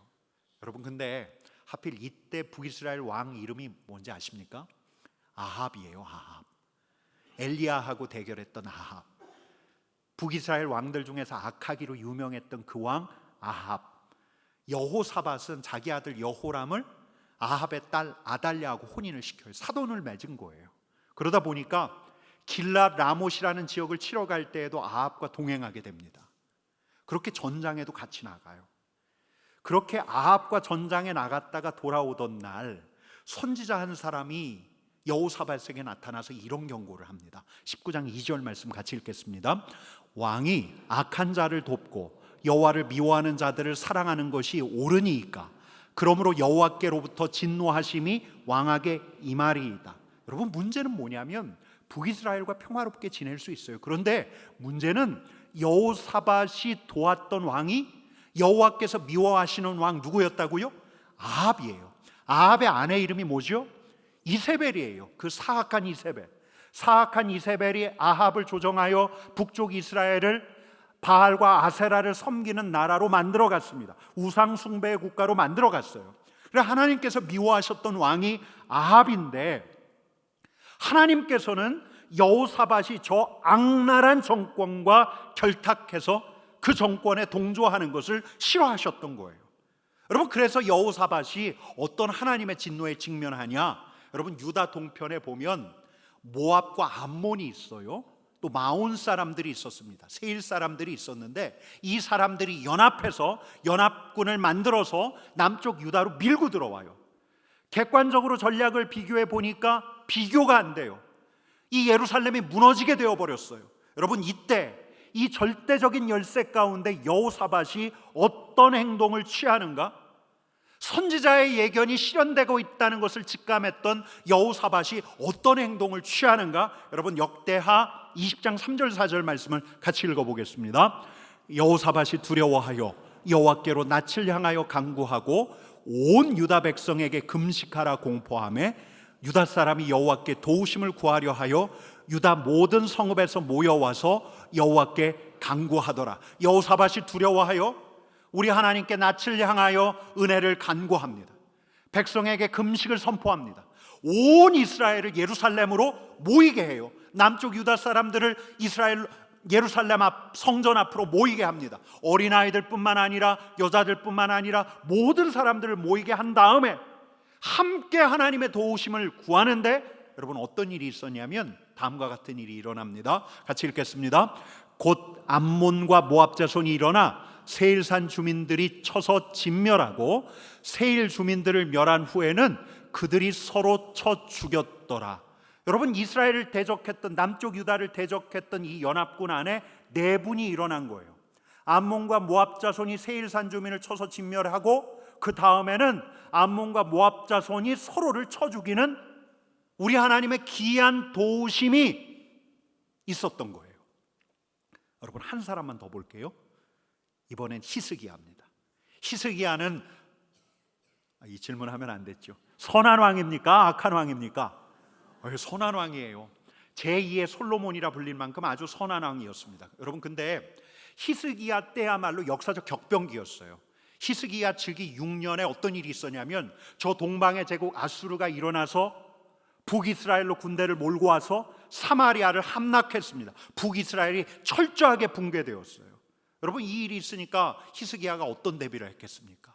여러분, 근데 하필 이때 북이스라엘 왕 이름이 뭔지 아십니까? 아합이에요. 아합. 엘리야하고 대결했던 아합. 북이스라엘 왕들 중에서 악하기로 유명했던 그 왕 아합. 여호사밧은 자기 아들 여호람을 아합의 딸 아달랴하고 혼인을 시켜요. 사돈을 맺은 거예요. 그러다 보니까 길랏 라못이라는 지역을 치러 갈 때에도 아합과 동행하게 됩니다. 그렇게 전장에도 같이 나가요. 그렇게 아합과 전장에 나갔다가 돌아오던 날, 선지자 한 사람이 여호사밧에게 나타나서 이런 경고를 합니다. 19장 2절 말씀 같이 읽겠습니다. 왕이 악한 자를 돕고 여호와를 미워하는 자들을 사랑하는 것이 옳으니이까 그러므로 여호와께로부터 진노하심이 왕에게 임하리이다. 여러분, 문제는 뭐냐면 북이스라엘과 평화롭게 지낼 수 있어요. 그런데 문제는 여호사밧이 도왔던 왕이 여호와께서 미워하시는 왕 누구였다고요? 아합이에요. 아합의 아내 이름이 뭐죠? 이세벨이에요. 그 사악한 이세벨. 사악한 이세벨이 아합을 조정하여 북쪽 이스라엘을 바알과 아세라를 섬기는 나라로 만들어 갔습니다. 우상 숭배의 국가로 만들어 갔어요. 그래서 하나님께서 미워하셨던 왕이 아합인데, 하나님께서는 여호사밧이 저 악랄한 정권과 결탁해서 그 정권에 동조하는 것을 싫어하셨던 거예요. 여러분, 그래서 여호사밧이 어떤 하나님의 진노에 직면하냐? 여러분, 유다 동편에 보면 모압과 암몬이 있어요. 또 마온 사람들이 있었습니다. 세일 사람들이 있었는데, 이 사람들이 연합해서 연합군을 만들어서 남쪽 유다로 밀고 들어와요. 객관적으로 전략을 비교해 보니까 비교가 안 돼요. 이 예루살렘이 무너지게 되어버렸어요. 여러분, 이때 이 절대적인 열세 가운데 여호사밧이 어떤 행동을 취하는가? 선지자의 예견이 실현되고 있다는 것을 직감했던 여호사밧이 어떤 행동을 취하는가? 여러분, 역대하 20장 3절 4절 말씀을 같이 읽어보겠습니다. 여호사밧이 두려워하여 여호와께로 낯을 향하여 간구하고 온 유다 백성에게 금식하라 공포하며 유다 사람이 여호와께 도우심을 구하려 하여 유다 모든 성읍에서 모여와서 여호와께 간구하더라. 여호사밧이 두려워하여 우리 하나님께 낯을 향하여 은혜를 간구합니다. 백성에게 금식을 선포합니다. 온 이스라엘을 예루살렘으로 모이게 해요. 남쪽 유다 사람들을 이스라엘 예루살렘 앞 성전 앞으로 모이게 합니다. 어린아이들 뿐만 아니라 여자들 뿐만 아니라 모든 사람들을 모이게 한 다음에 함께 하나님의 도우심을 구하는데, 여러분, 어떤 일이 있었냐면 다음과 같은 일이 일어납니다. 같이 읽겠습니다. 곧 암몬과 모압 자손이 일어나 세일산 주민들이 쳐서 진멸하고 세일 주민들을 멸한 후에는 그들이 서로 쳐 죽였더라. 여러분, 이스라엘을 대적했던, 남쪽 유다를 대적했던 이 연합군 안에 내분이 일어난 거예요. 암몬과 모압 자손이 세일산 주민을 쳐서 진멸하고 그 다음에는 암몬과 모압 자손이 서로를 쳐 죽이는 우리 하나님의 기이한 도우심이 있었던 거예요. 여러분, 한 사람만 더 볼게요. 이번엔 히스기야입니다. 히스기야는, 이 질문하면 안 됐죠. 선한 왕입니까? 악한 왕입니까? 선한 왕이에요. 제2의 솔로몬이라 불릴 만큼 아주 선한 왕이었습니다. 여러분, 근데 히스기야 때야말로 역사적 격변기였어요. 히스기야 즉위 6년에 어떤 일이 있었냐면, 저 동방의 제국 아수르가 일어나서 북이스라엘로 군대를 몰고 와서 사마리아를 함락했습니다. 북이스라엘이 철저하게 붕괴되었어요. 여러분, 이 일이 있으니까 히스기야가 어떤 대비를 했겠습니까?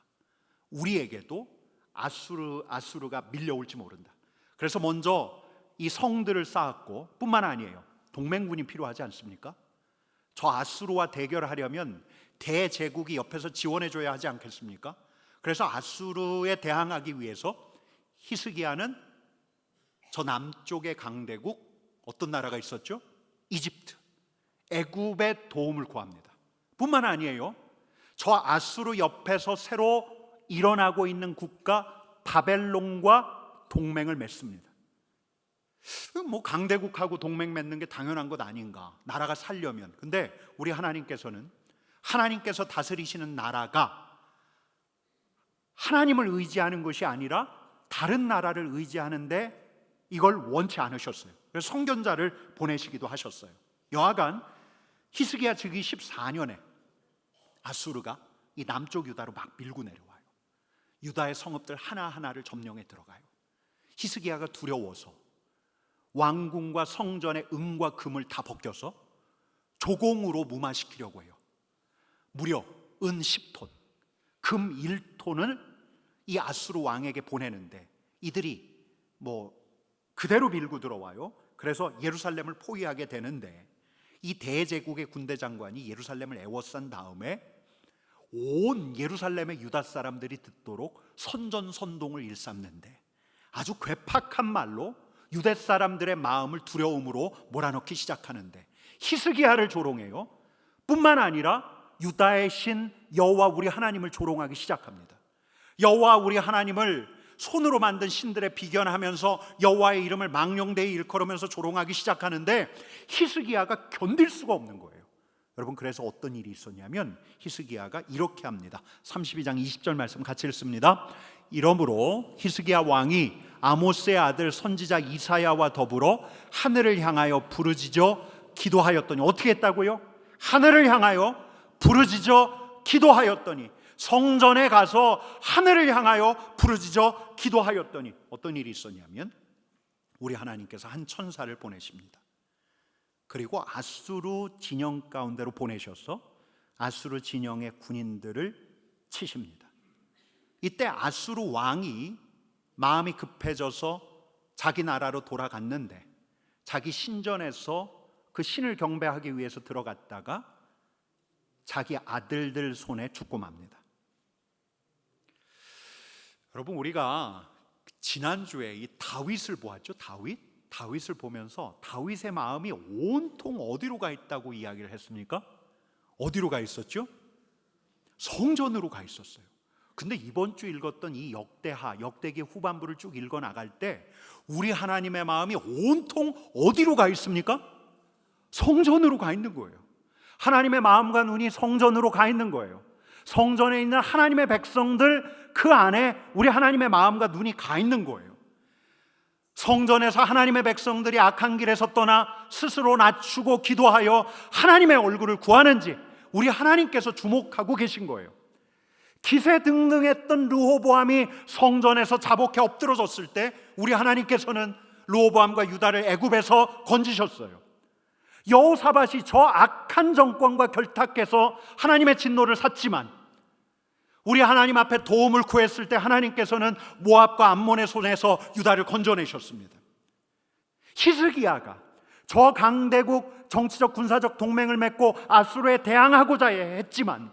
우리에게도 아수르가 밀려올지 모른다. 그래서 먼저 이 성들을 쌓았고, 뿐만 아니에요. 동맹군이 필요하지 않습니까? 저 아수르와 대결하려면 대제국이 옆에서 지원해줘야 하지 않겠습니까? 그래서 아수르에 대항하기 위해서 히스기야는 저 남쪽의 강대국, 어떤 나라가 있었죠? 이집트, 애굽의 도움을 구합니다. 뿐만 아니에요. 저 아수르 옆에서 새로 일어나고 있는 국가 바벨론과 동맹을 맺습니다. 뭐 강대국하고 동맹 맺는 게 당연한 것 아닌가, 나라가 살려면. 근데 우리 하나님께서는 하나님께서 다스리시는 나라가 하나님을 의지하는 것이 아니라 다른 나라를 의지하는데 이걸 원치 않으셨어요. 그래서 선견자를 보내시기도 하셨어요. 여하간 히스기야 즉위 14년에 아수르가 이 남쪽 유다로 막 밀고 내려와요. 유다의 성읍들 하나하나를 점령해 들어가요. 히스기야가 두려워서 왕궁과 성전의 은과 금을 다 벗겨서 조공으로 무마시키려고 해요. 무려 은 10톤, 금 1톤을 이 아수르 왕에게 보내는데 이들이 뭐 그대로 밀고 들어와요. 그래서 예루살렘을 포위하게 되는데 이 대제국의 군대 장관이 예루살렘을 애워싼 다음에 온 예루살렘의 유다 사람들이 듣도록 선전선동을 일삼는데 아주 괴팍한 말로 유대 사람들의 마음을 두려움으로 몰아넣기 시작하는데 히스기야를 조롱해요. 뿐만 아니라 유다의 신 여호와 우리 하나님을 조롱하기 시작합니다. 여호와 우리 하나님을 손으로 만든 신들에 비견하면서 여호와의 이름을 망령되이 일컬으면서 조롱하기 시작하는데 히스기야가 견딜 수가 없는 거예요. 여러분, 그래서 어떤 일이 있었냐면 히스기야가 이렇게 합니다. 32장 20절 말씀 같이 읽습니다. 이러므로 히스기야 왕이 아모스의 아들 선지자 이사야와 더불어 하늘을 향하여 부르짖어 기도하였더니, 어떻게 했다고요? 하늘을 향하여 부르짖어 기도하였더니, 성전에 가서 하늘을 향하여 부르짖어 기도하였더니 어떤 일이 있었냐면 우리 하나님께서 한 천사를 보내십니다. 그리고 아수르 진영 가운데로 보내셔서 아수르 진영의 군인들을 치십니다. 이때 아수르 왕이 마음이 급해져서 자기 나라로 돌아갔는데 자기 신전에서 그 신을 경배하기 위해서 들어갔다가 자기 아들들 손에 죽고 맙니다. 여러분, 우리가 지난주에 이 다윗을 보았죠. 다윗을 보면서 다윗의 마음이 온통 어디로 가 있다고 이야기를 했습니까? 어디로 가 있었죠? 성전으로 가 있었어요. 근데 이번 주 읽었던 이 역대기 후반부를 쭉 읽어 나갈 때 우리 하나님의 마음이 온통 어디로 가 있습니까? 성전으로 가 있는 거예요. 하나님의 마음과 눈이 성전으로 가 있는 거예요. 성전에 있는 하나님의 백성들, 그 안에 우리 하나님의 마음과 눈이 가 있는 거예요. 성전에서 하나님의 백성들이 악한 길에서 떠나 스스로 낮추고 기도하여 하나님의 얼굴을 구하는지 우리 하나님께서 주목하고 계신 거예요. 기세등등했던 르호보암이 성전에서 자복해 엎드러졌을 때 우리 하나님께서는 르호보암과 유다를 애굽에서 건지셨어요. 여호사밧이 저 악한 정권과 결탁해서 하나님의 진노를 샀지만 우리 하나님 앞에 도움을 구했을 때 하나님께서는 모압과 암몬의 손에서 유다를 건져내셨습니다. 히스기야가 저 강대국 정치적 군사적 동맹을 맺고 아수르에 대항하고자 했지만,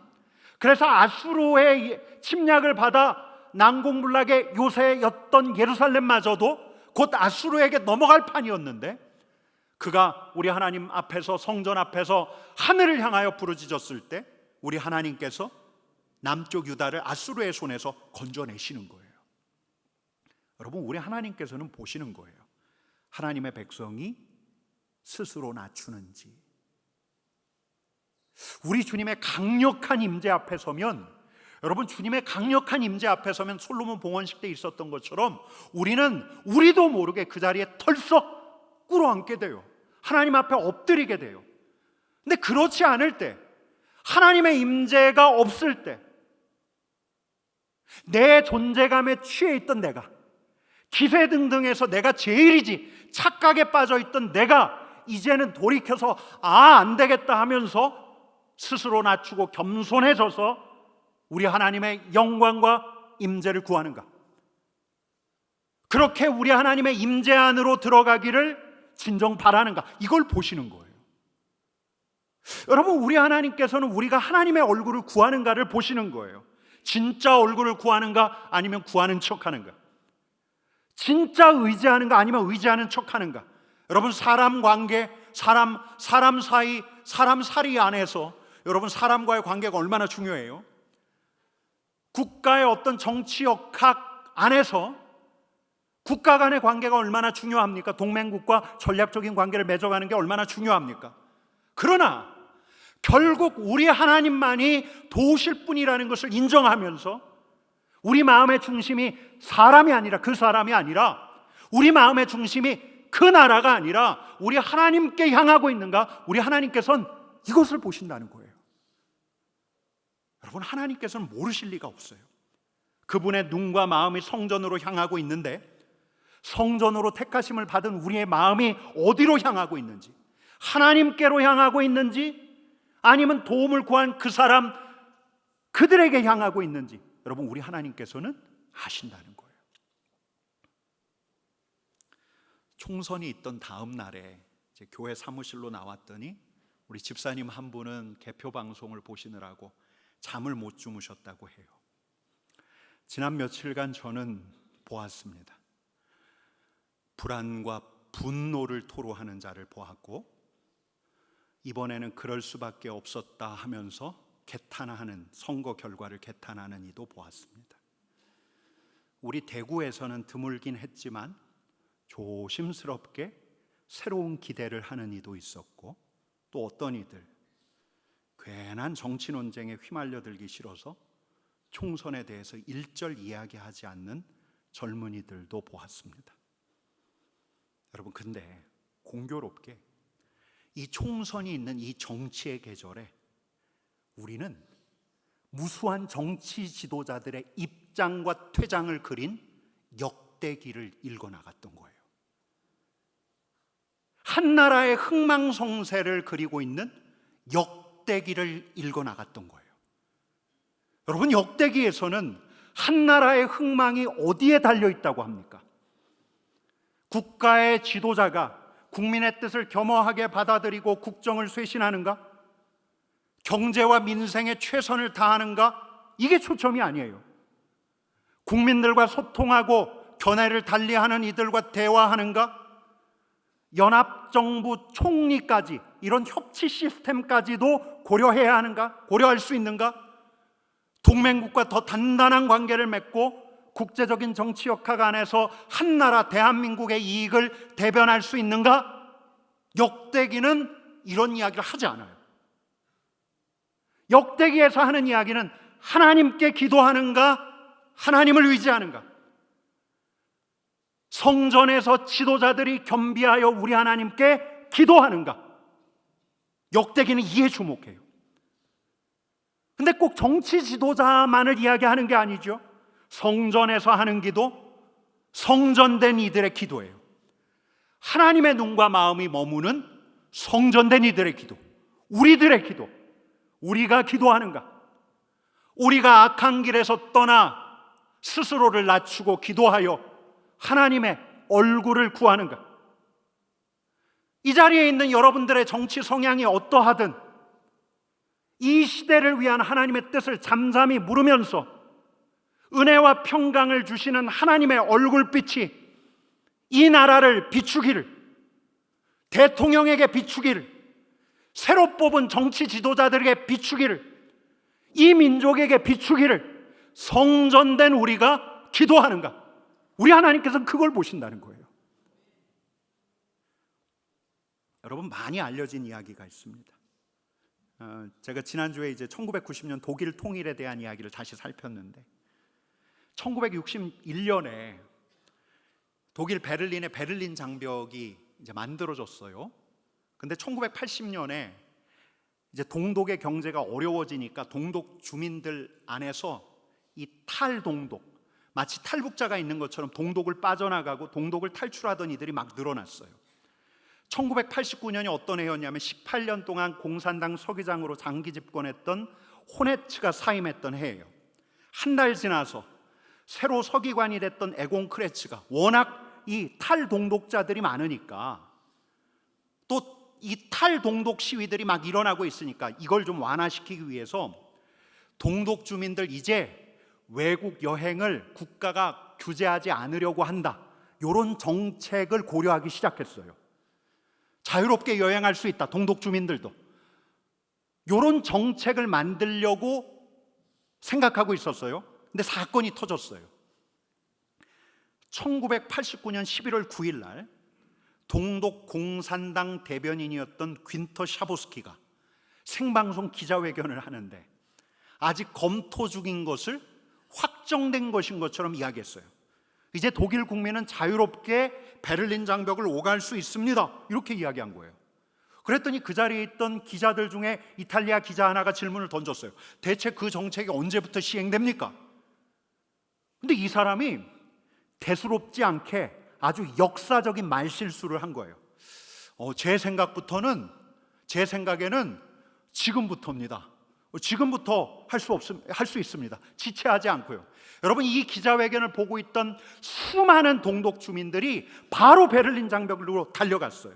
그래서 아수르의 침략을 받아 난공불락의 요새였던 예루살렘마저도 곧 아수르에게 넘어갈 판이었는데 그가 우리 하나님 앞에서, 성전 앞에서 하늘을 향하여 부르짖었을 때 우리 하나님께서 남쪽 유다를 아수르의 손에서 건져내시는 거예요. 여러분, 우리 하나님께서는 보시는 거예요. 하나님의 백성이 스스로 낮추는지. 우리 주님의 강력한 임재 앞에 서면, 여러분, 주님의 강력한 임재 앞에 서면 솔로몬 봉헌식 때 있었던 것처럼 우리도 모르게 그 자리에 털썩 꿇어앉게 돼요. 하나님 앞에 엎드리게 돼요. 근데 그렇지 않을 때, 하나님의 임재가 없을 때, 내 존재감에 취해 있던 내가, 기세등등해서 내가 제일이지 착각에 빠져 있던 내가 이제는 돌이켜서 안 되겠다 하면서 스스로 낮추고 겸손해져서 우리 하나님의 영광과 임재를 구하는가? 그렇게 우리 하나님의 임재 안으로 들어가기를 진정 바라는가? 이걸 보시는 거예요. 여러분, 우리 하나님께서는 우리가 하나님의 얼굴을 구하는가를 보시는 거예요. 진짜 얼굴을 구하는가 아니면 구하는 척하는가? 진짜 의지하는가 아니면 의지하는 척하는가? 여러분, 사람 관계, 사람 사이, 사람 사리 안에서 여러분, 사람과의 관계가 얼마나 중요해요? 국가의 어떤 정치 역학 안에서 국가 간의 관계가 얼마나 중요합니까? 동맹국과 전략적인 관계를 맺어가는 게 얼마나 중요합니까? 그러나 결국 우리 하나님만이 도우실 분이라는 것을 인정하면서 우리 마음의 중심이 사람이 아니라 그 사람이 아니라 우리 마음의 중심이 그 나라가 아니라 우리 하나님께 향하고 있는가? 우리 하나님께서는 이것을 보신다는 거예요. 여러분, 하나님께서는 모르실 리가 없어요. 그분의 눈과 마음이 성전으로 향하고 있는데 성전으로 택하심을 받은 우리의 마음이 어디로 향하고 있는지, 하나님께로 향하고 있는지 아니면 도움을 구한 그 사람 그들에게 향하고 있는지 여러분, 우리 하나님께서는 아신다는 거예요. 총선이 있던 다음 날에 이제 교회 사무실로 나왔더니 우리 집사님 한 분은 개표 방송을 보시느라고 잠을 못 주무셨다고 해요. 지난 며칠간 저는 보았습니다. 불안과 분노를 토로하는 자를 보았고 이번에는 그럴 수밖에 없었다 하면서 개탄하는, 선거 결과를 개탄하는 이도 보았습니다. 우리 대구에서는 드물긴 했지만 조심스럽게 새로운 기대를 하는 이도 있었고, 또 어떤 이들 괜한 정치 논쟁에 휘말려들기 싫어서 총선에 대해서 일절 이야기하지 않는 젊은이들도 보았습니다. 여러분, 근데 공교롭게 이 총선이 있는 이 정치의 계절에 우리는 무수한 정치 지도자들의 입장과 퇴장을 그린 역대기를 읽어나갔던 거예요. 한 나라의 흥망성쇠를 그리고 있는 역대기를 읽어나갔던 거예요. 여러분, 역대기에서는 한 나라의 흥망이 어디에 달려있다고 합니까? 국가의 지도자가 국민의 뜻을 겸허하게 받아들이고 국정을 쇄신하는가? 경제와 민생에 최선을 다하는가? 이게 초점이 아니에요. 국민들과 소통하고 견해를 달리하는 이들과 대화하는가? 연합정부 총리까지, 이런 협치 시스템까지도 고려해야 하는가? 고려할 수 있는가? 동맹국과 더 단단한 관계를 맺고 국제적인 정치 역학 안에서 한 나라 대한민국의 이익을 대변할 수 있는가? 역대기는 이런 이야기를 하지 않아요. 역대기에서 하는 이야기는 하나님께 기도하는가? 하나님을 의지하는가? 성전에서 지도자들이 겸비하여 우리 하나님께 기도하는가? 역대기는 이에 주목해요. 근데 꼭 정치 지도자만을 이야기하는 게 아니죠. 성전에서 하는 기도, 성전된 이들의 기도예요. 하나님의 눈과 마음이 머무는 성전된 이들의 기도, 우리들의 기도. 우리가 기도하는가? 우리가 악한 길에서 떠나 스스로를 낮추고 기도하여 하나님의 얼굴을 구하는가? 이 자리에 있는 여러분들의 정치 성향이 어떠하든 이 시대를 위한 하나님의 뜻을 잠잠히 물으면서 은혜와 평강을 주시는 하나님의 얼굴빛이 이 나라를 비추기를, 대통령에게 비추기를, 새로 뽑은 정치 지도자들에게 비추기를, 이 민족에게 비추기를 성전된 우리가 기도하는가? 우리 하나님께서는 그걸 보신다는 거예요. 여러분, 많이 알려진 이야기가 있습니다. 제가 지난주에 이제 1990년 독일 통일에 대한 이야기를 다시 살폈는데 1961년에 독일 베를린의 베를린 장벽이 이제 만들어졌어요. 근데 1980년에 이제 동독의 경제가 어려워지니까 동독 주민들 안에서 이 탈동독, 마치 탈북자가 있는 것처럼 동독을 빠져나가고 동독을 탈출하던 이들이 막 늘어났어요. 1989년이 어떤 해였냐면 18년 동안 공산당 서기장으로 장기 집권했던 호네츠가 사임했던 해예요. 한 달 지나서 새로 서기관이 됐던 에곤 크레츠가 워낙 이 탈동독자들이 많으니까, 또 이 탈동독 시위들이 막 일어나고 있으니까 이걸 좀 완화시키기 위해서 동독 주민들 이제 외국 여행을 국가가 규제하지 않으려고 한다, 이런 정책을 고려하기 시작했어요. 자유롭게 여행할 수 있다, 동독 주민들도. 이런 정책을 만들려고 생각하고 있었어요. 근데 사건이 터졌어요. 1989년 11월 9일 날 동독 공산당 대변인이었던 귄터 샤보스키가 생방송 기자회견을 하는데 아직 검토 중인 것을 확정된 것인 것처럼 이야기했어요. 이제 독일 국민은 자유롭게 베를린 장벽을 오갈 수 있습니다, 이렇게 이야기한 거예요. 그랬더니 그 자리에 있던 기자들 중에 이탈리아 기자 하나가 질문을 던졌어요. 대체 그 정책이 언제부터 시행됩니까? 근데 이 사람이 대수롭지 않게 아주 역사적인 말실수를 한 거예요. 제 생각에는 지금부터입니다. 지금부터 할 수 있습니다. 지체하지 않고요. 여러분, 이 기자회견을 보고 있던 수많은 동독 주민들이 바로 베를린 장벽으로 달려갔어요.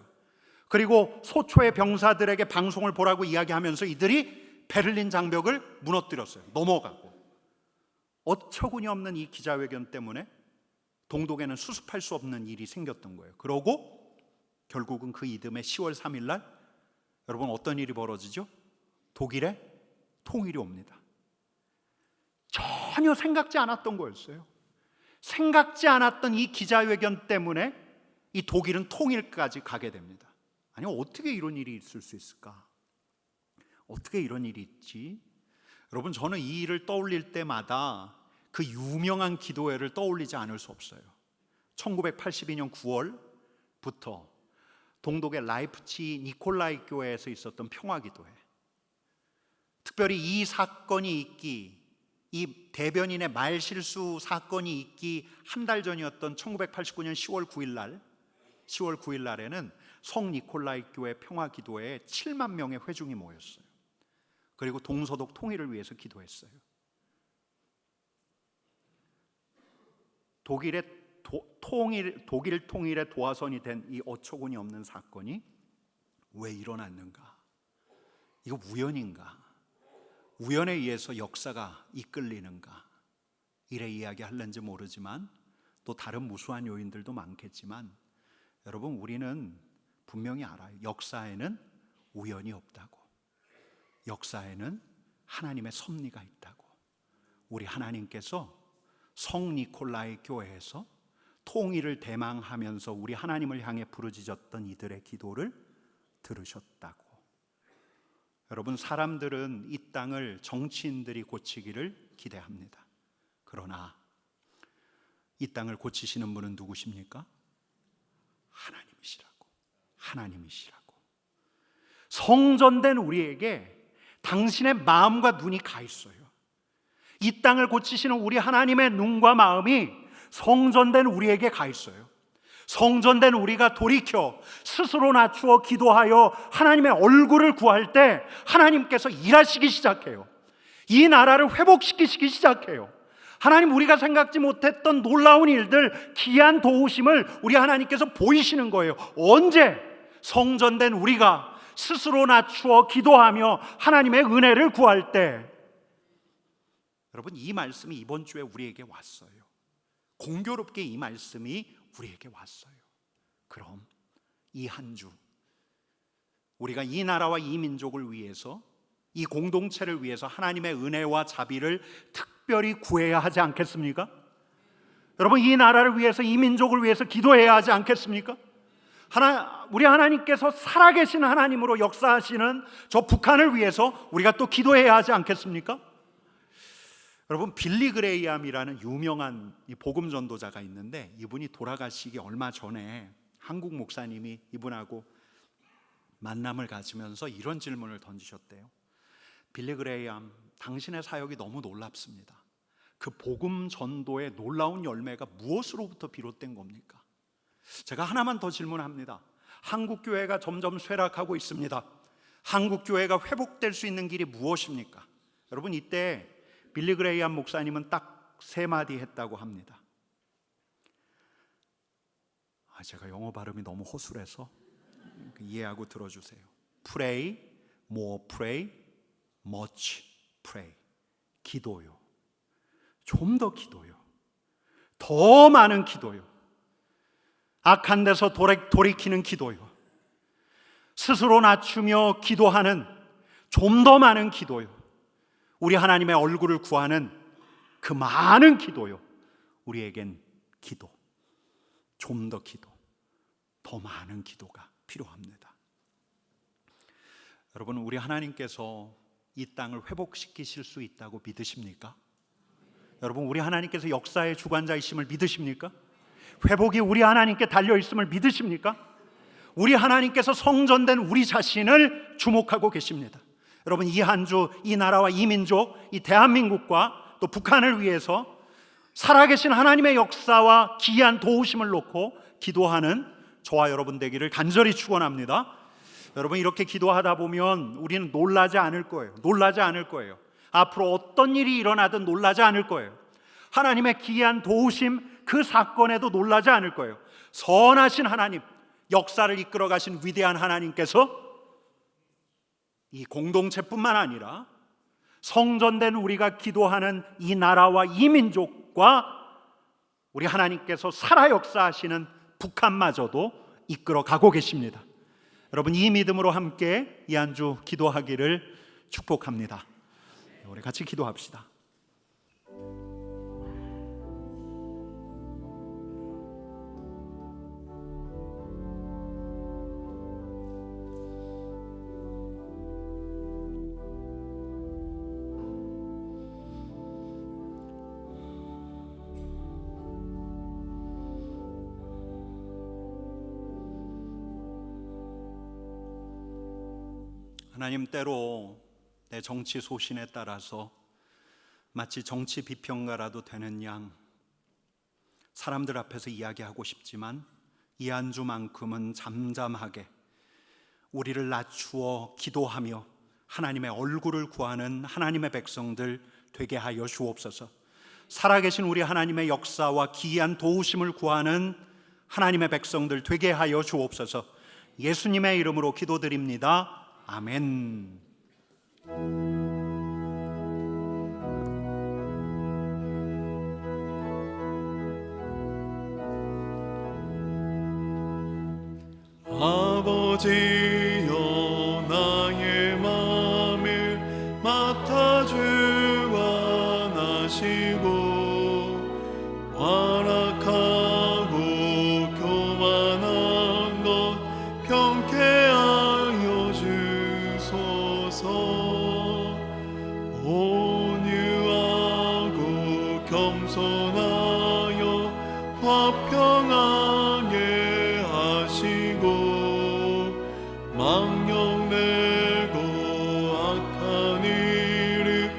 그리고 소초의 병사들에게 방송을 보라고 이야기하면서 이들이 베를린 장벽을 무너뜨렸어요. 넘어가고. 어처구니 없는 이 기자회견 때문에 동독에는 수습할 수 없는 일이 생겼던 거예요. 그러고 결국은 그 이듬해 10월 3일 날 여러분 어떤 일이 벌어지죠? 독일에 통일이 옵니다. 전혀 생각지 않았던 거였어요. 생각지 않았던 이 기자회견 때문에 이 독일은 통일까지 가게 됩니다. 아니, 어떻게 이런 일이 있을 수 있을까? 어떻게 이런 일이 있지? 여러분, 저는 이 일을 떠올릴 때마다 그 유명한 기도회를 떠올리지 않을 수 없어요. 1982년 9월부터 동독의 라이프치 니콜라이 교회에서 있었던 평화기도회. 특별히 이 사건이 있기, 이 대변인의 말실수 사건이 있기 한 달 전이었던 1989년 10월 9일 날에는 성 니콜라이 교회 평화기도회에 7만 명의 회중이 모였어요. 그리고 동서독 통일을 위해서 기도했어요. 독일 통일의 도화선이 된 이 어처구니 없는 사건이 왜 일어났는가? 이거 우연인가? 우연에 의해서 역사가 이끌리는가? 이래 이야기할는지 모르지만 또 다른 무수한 요인들도 많겠지만 여러분, 우리는 분명히 알아요. 역사에는 우연이 없다고. 역사에는 하나님의 섭리가 있다고. 우리 하나님께서 성 니콜라이 교회에서 통일을 대망하면서 우리 하나님을 향해 부르짖었던 이들의 기도를 들으셨다고. 여러분, 사람들은 이 땅을 정치인들이 고치기를 기대합니다. 그러나 이 땅을 고치시는 분은 누구십니까? 하나님이시라고. 성전된 우리에게 당신의 마음과 눈이 가 있어요. 이 땅을 고치시는 우리 하나님의 눈과 마음이 성전된 우리에게 가 있어요. 성전된 우리가 돌이켜 스스로 낮추어 기도하여 하나님의 얼굴을 구할 때 하나님께서 일하시기 시작해요. 이 나라를 회복시키시기 시작해요. 하나님, 우리가 생각지 못했던 놀라운 일들, 귀한 도우심을 우리 하나님께서 보이시는 거예요. 언제? 성전된 우리가 스스로 낮추어 기도하며 하나님의 은혜를 구할 때. 여러분, 이 말씀이 이번 주에 우리에게 왔어요. 공교롭게 이 말씀이 우리에게 왔어요. 그럼 이 한 주 우리가 이 나라와 이 민족을 위해서, 이 공동체를 위해서 하나님의 은혜와 자비를 특별히 구해야 하지 않겠습니까? 여러분, 이 나라를 위해서, 이 민족을 위해서 기도해야 하지 않겠습니까? 우리 하나님께서 살아계신 하나님으로 역사하시는 저 북한을 위해서 우리가 또 기도해야 하지 않겠습니까? 여러분, 빌리 그레이암이라는 유명한 복음 전도자가 있는데 이분이 돌아가시기 얼마 전에 한국 목사님이 이분하고 만남을 가지면서 이런 질문을 던지셨대요. 빌리 그레이암, 당신의 사역이 너무 놀랍습니다. 그 복음 전도의 놀라운 열매가 무엇으로부터 비롯된 겁니까? 제가 하나만 더 질문합니다. 한국 교회가 점점 쇠락하고 있습니다. 한국 교회가 회복될 수 있는 길이 무엇입니까? 여러분, 이때 빌리 그레이암 목사님은 딱 세 마디 했다고 합니다. 제가 영어 발음이 너무 허술해서 이해하고 들어주세요. Pray, more pray, much pray. 기도요. 좀 더 기도요. 더 많은 기도요. 악한 데서 돌이키는 기도요. 스스로 낮추며 기도하는 좀 더 많은 기도요. 우리 하나님의 얼굴을 구하는 그 많은 기도요. 우리에겐 기도, 좀 더 기도, 더 많은 기도가 필요합니다. 여러분, 우리 하나님께서 이 땅을 회복시키실 수 있다고 믿으십니까? 여러분, 우리 하나님께서 역사의 주관자이심을 믿으십니까? 회복이 우리 하나님께 달려있음을 믿으십니까? 우리 하나님께서 성전된 우리 자신을 주목하고 계십니다. 여러분, 이 한 주, 이 나라와 이 민족, 이 대한민국과 또 북한을 위해서 살아계신 하나님의 역사와 기이한 도우심을 놓고 기도하는 저와 여러분 되기를 간절히 축원합니다. 여러분, 이렇게 기도하다 보면 우리는 놀라지 않을 거예요. 놀라지 않을 거예요. 앞으로 어떤 일이 일어나든 놀라지 않을 거예요. 하나님의 기이한 도우심, 그 사건에도 놀라지 않을 거예요. 선하신 하나님, 역사를 이끌어 가신 위대한 하나님께서 이 공동체뿐만 아니라 성전된 우리가 기도하는 이 나라와 이 민족과 우리 하나님께서 살아 역사하시는 북한마저도 이끌어 가고 계십니다. 여러분, 이 믿음으로 함께 이 한 주 기도하기를 축복합니다. 우리 같이 기도합시다. 하나님, 때로 내 정치 소신에 따라서 마치 정치 비평가라도 되는 양 사람들 앞에서 이야기하고 싶지만 이 한 주만큼은 잠잠하게 우리를 낮추어 기도하며 하나님의 얼굴을 구하는 하나님의 백성들 되게 하여 주옵소서. 살아계신 우리 하나님의 역사와 기이한 도우심을 구하는 하나님의 백성들 되게 하여 주옵소서. 예수님의 이름으로 기도드립니다. 아멘. 아버지여, 나의 맘을 맡아주 원하시고 완악하고 교만한 것 경계하여 주소서. 온유하고 겸손하여 화평하게 하시고 망령내고 악한 일을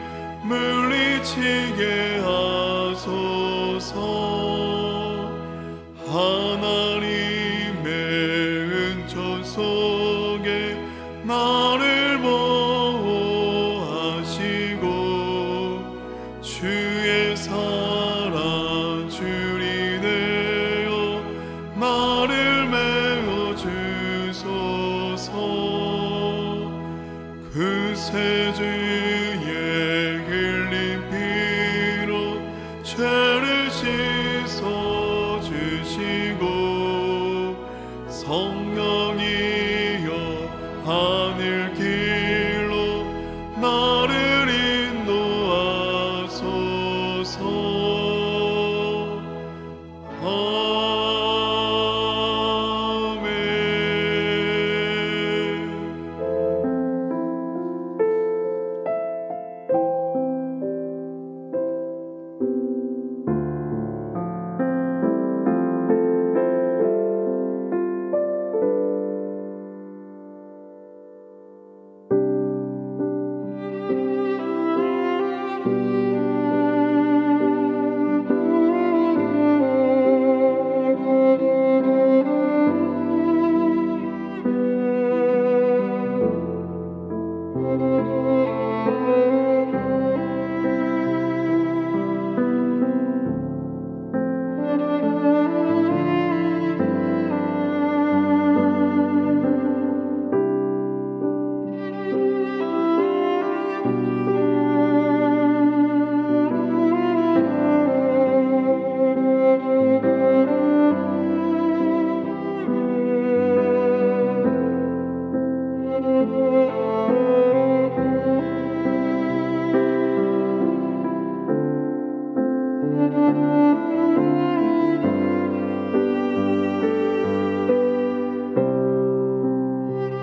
물리치게 하소서. 하나님의 은총 속에 나를 보호하시고 주의 사랑 줄이 되어 나를 메워 주소서. 그 세주의 흘린 피로 죄를 씻어 주시고 성령이여 하늘 길로 나를 인도하소서. 아멘.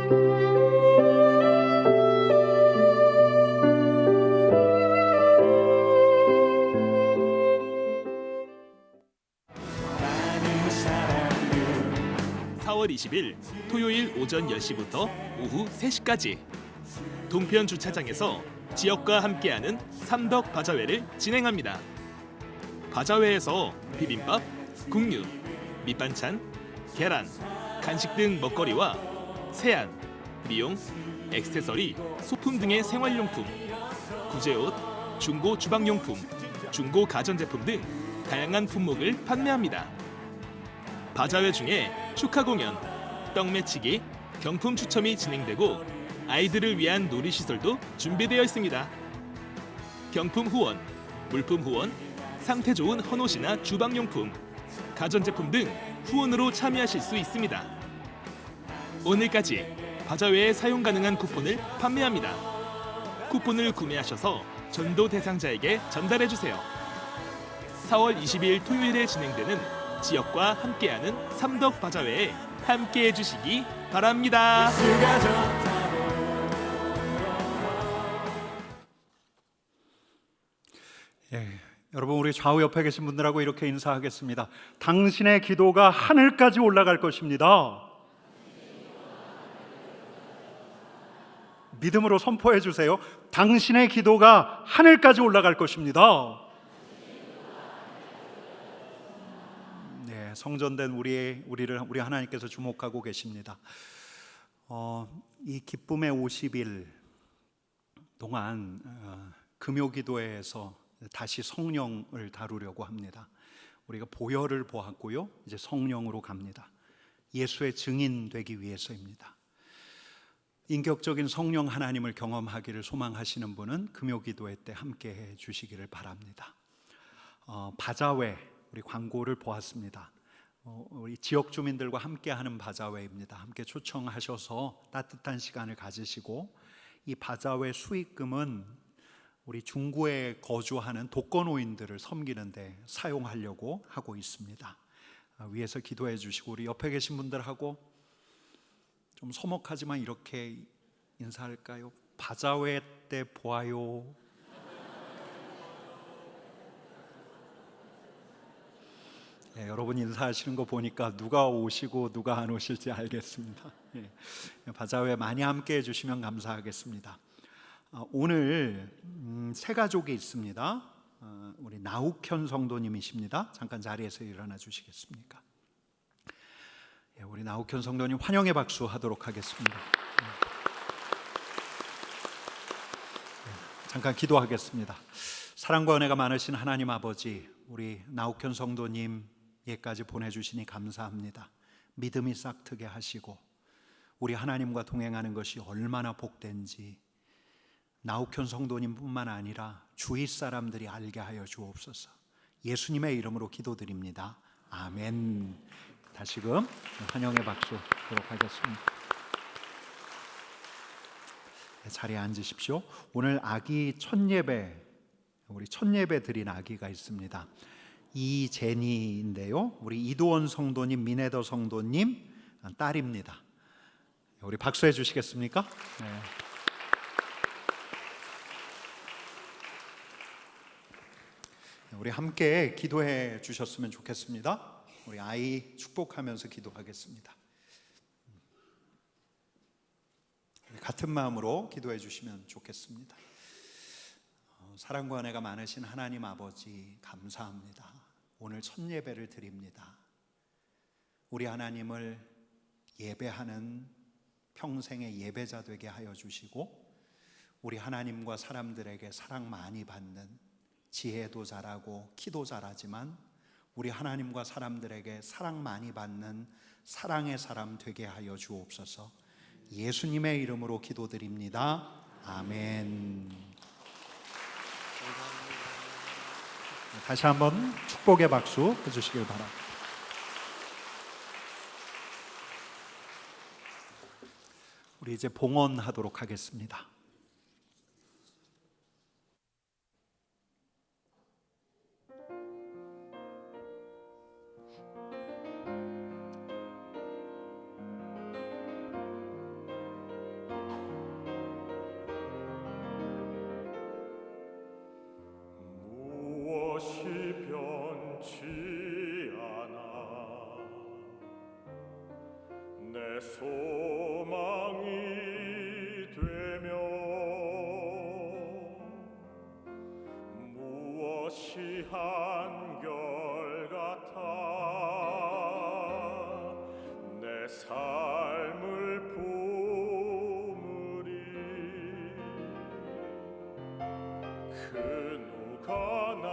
(4월 20일) 토요일 오전 10시부터 오후 3시까지 동편 주차장에서 지역과 함께하는 삼덕 바자회를 진행합니다. 바자회에서 비빔밥, 국류, 밑반찬, 계란, 간식 등 먹거리와 세안, 미용, 액세서리, 소품 등의 생활용품, 구제옷, 중고 주방용품, 중고 가전제품 등 다양한 품목을 판매합니다. 바자회 중에 축하 공연, 떡매치기, 경품 추첨이 진행되고 아이들을 위한 놀이시설도 준비되어 있습니다. 경품 후원, 물품 후원, 상태 좋은 헌옷이나 주방용품, 가전제품 등 후원으로 참여하실 수 있습니다. 오늘까지 바자회에 사용 가능한 쿠폰을 판매합니다. 쿠폰을 구매하셔서 전도 대상자에게 전달해주세요. 4월 20일 토요일에 진행되는 지역과 함께하는 삼덕 바자회에 함께해 주시기 바랍니다. 여러분, 우리 좌우 옆에 계신 분들하고 이렇게 인사하겠습니다. 당신의 기도가 하늘까지 올라갈 것입니다. 믿음으로 선포해 주세요. 당신의 기도가 하늘까지 올라갈 것입니다. 네, 성전된 우리 하나님께서 주목하고 계십니다. 이 기쁨의 50일 동안 금요기도회에서 다시 성령을 다루려고 합니다. 우리가 보혈을 보았고요, 이제 성령으로 갑니다. 예수의 증인 되기 위해서입니다. 인격적인 성령 하나님을 경험하기를 소망하시는 분은 금요기도회 때 함께해 주시기를 바랍니다. 바자회, 우리 광고를 보았습니다. 우리 지역 주민들과 함께하는 바자회입니다. 함께 초청하셔서 따뜻한 시간을 가지시고, 이 바자회 수익금은 우리 중구에 거주하는 독거노인들을 섬기는데 사용하려고 하고 있습니다. 위에서 기도해 주시고, 우리 옆에 계신 분들하고 좀 서먹하지만 이렇게 인사할까요? 바자회 때 보아요. 네, 여러분 인사하시는 거 보니까 누가 오시고 누가 안 오실지 알겠습니다. 네, 바자회 많이 함께 해주시면 감사하겠습니다. 오늘 세 가족이 있습니다. 우리 나욱현 성도님이십니다. 잠깐 자리에서 일어나 주시겠습니까? 우리 나욱현 성도님 환영의 박수 하도록 하겠습니다. 잠깐 기도하겠습니다. 사랑과 은혜가 많으신 하나님 아버지, 우리 나욱현 성도님 예까지 보내주시니 감사합니다. 믿음이 싹트게 하시고 우리 하나님과 동행하는 것이 얼마나 복된지 나욱현 성도님뿐만 아니라 주위 사람들이 알게 하여 주옵소서. 예수님의 이름으로 기도드립니다. 아멘. 다시금 환영의 박수 드리도록 하겠습니다. 자리에 앉으십시오. 오늘 아기 첫 예배, 우리 첫 예배 드린 아기가 있습니다. 이제니인데요, 우리 이도원 성도님, 민혜더 성도님 딸입니다. 우리 박수해 주시겠습니까? 네. 우리 함께 기도해 주셨으면 좋겠습니다. 우리 아이 축복하면서 기도하겠습니다. 같은 마음으로 기도해 주시면 좋겠습니다. 사랑과 은혜가 많으신 하나님 아버지, 감사합니다. 오늘 첫 예배를 드립니다. 우리 하나님을 예배하는 평생의 예배자 되게 하여 주시고, 우리 하나님과 사람들에게 사랑 많이 받는, 지혜도 잘하고 키도 잘하지만 우리 하나님과 사람들에게 사랑 많이 받는 사랑의 사람 되게 하여 주옵소서. 예수님의 이름으로 기도드립니다. 아멘. 다시 한번 축복의 박수 해주시길 바랍니다. 우리 이제 봉헌하도록 하겠습니다. 무엇이 변치 않아 내 소망이 되며 무엇이 한결같아 내 삶을 품으리 그 누가 날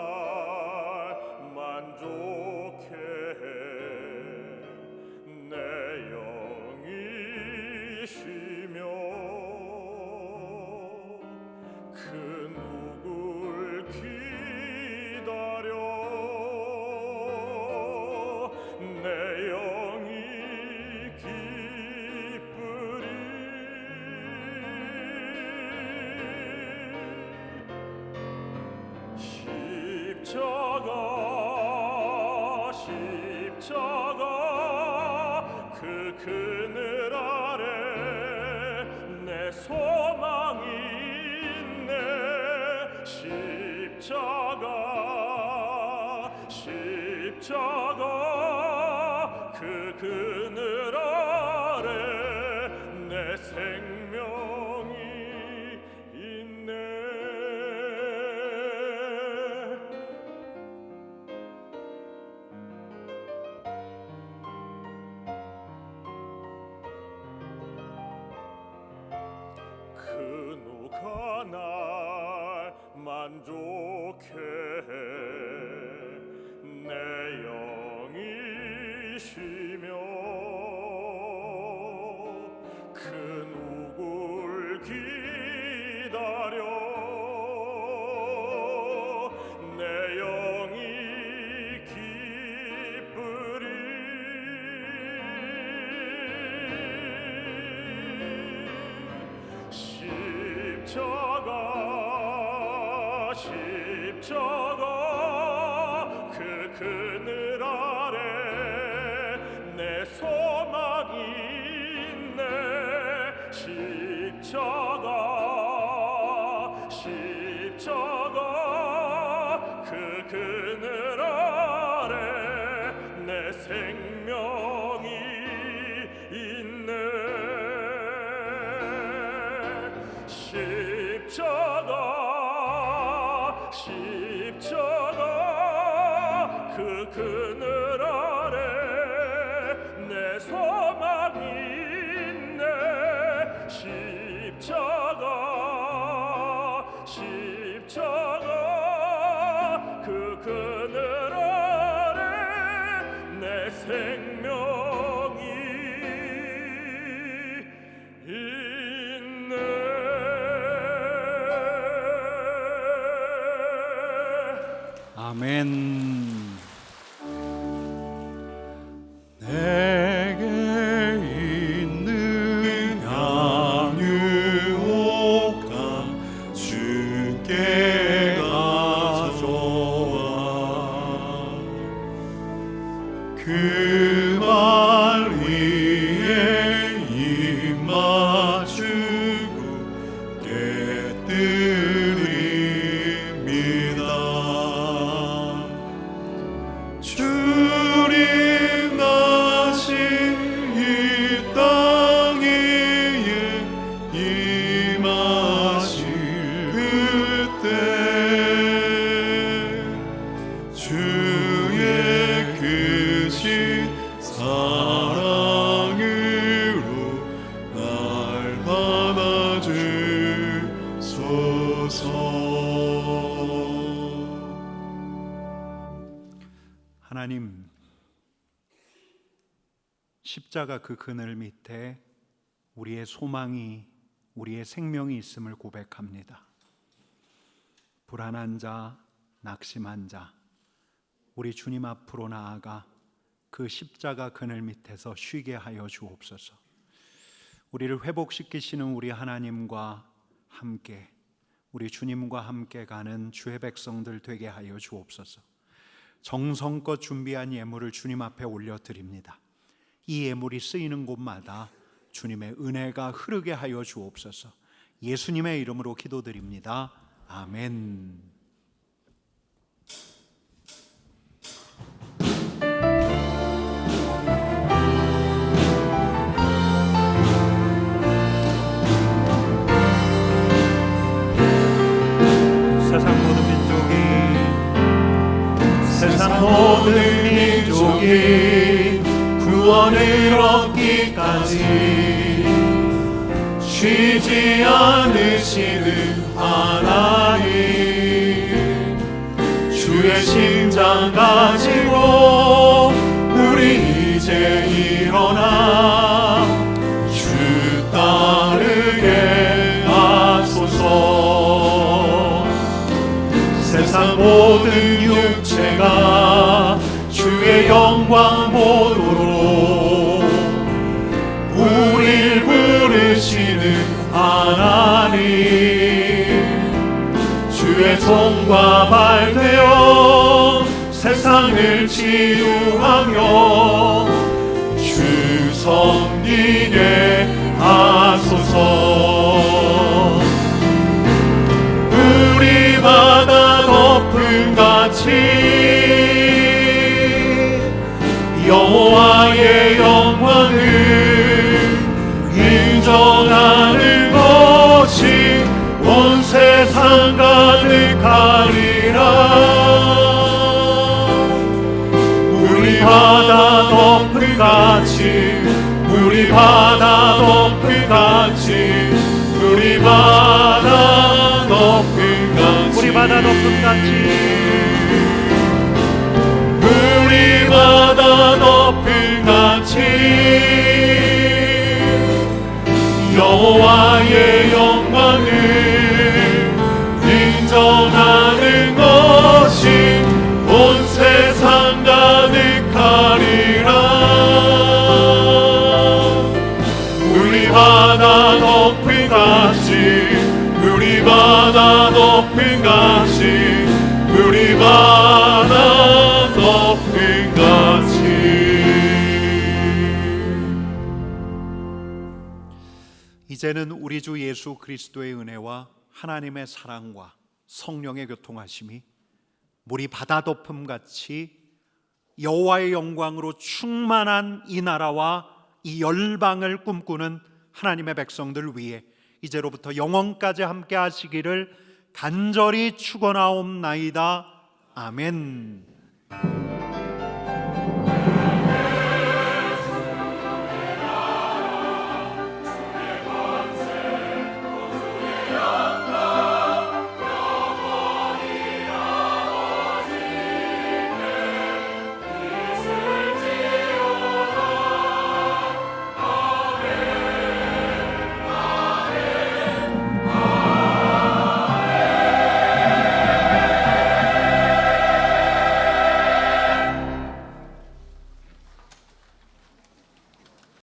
만족해 내 영이 쉬며 그 누굴 기다려 내 영이 기쁘리 십자가 그 그늘 아래 내 소망이 있네 십자가 그 그늘 아래 내 생명이 있네 그 누가 날 만족해 내 영이 쉬며 그 누굴 기다려 내 영이 기쁘리 십자가 그 그늘 아래 내 소망이 있네 십자가 그 그늘 아래 내 생명이 있네 십자가 그 그늘 아래 내 소망이 있네 십자가 그 그늘 아래 내 생명이 있네 아멘. 내게 있는 양육감 주께 가져와 그 발 위에 입 맞추고 깨뜨립니다 주님 나신 이 땅 위에 임하실 그때 주의 크신 사랑으로 날 받아주소서 하나님, 십자가 그 그늘 밑에 우리의 소망이, 우리의 생명이 있음을 고백합니다. 불안한 자, 낙심한 자, 우리 주님 앞으로 나아가 그 십자가 그늘 밑에서 쉬게 하여 주옵소서. 우리를 회복시키시는 우리 하나님과 함께, 우리 주님과 함께 가는 주의 백성들 되게 하여 주옵소서. 정성껏 준비한 예물을 주님 앞에 올려드립니다. 이 예물이 쓰이는 곳마다 주님의 은혜가 흐르게 하여 주옵소서. 예수님의 이름으로 기도드립니다. 아멘. 모든 민족이 구원을 얻기까지 쉬지 않으시는 하나님, 주의 심장 가지고 우리 이제 일어나 주 따르게 하소서. 세상 모든 육체가 주의 영광 보도록 우릴 부르시는 하나님, 주의 손과 발 되어 세상을 치유하며 주 섬기게 하소서. 우리 바다 덮음같이 여호와의 영광을 인정하는 것이 온 세상 가득하리라. 우리 바다 덮음같이, 우리 바다 덮음같이, 우리 바다 덮음같이, 우리 바다 덮음같이, 우리 바다 덮음같이 여호와의 영광을 인정하는 것이 온 세상 가득하리라. 우리 바다 덮음같이, 우리 바다 덮음같이, 우리 바다 덮음같이. 이제는 우리 주 예수 그리스도의 은혜와 하나님의 사랑과 성령의 교통하심이 물이 바다 덮음같이 여호와의 영광으로 충만한 이 나라와 이 열방을 꿈꾸는 하나님의 백성들 위해 이제로부터 영원까지 함께 하시기를 간절히 축원하옵나이다. 아멘.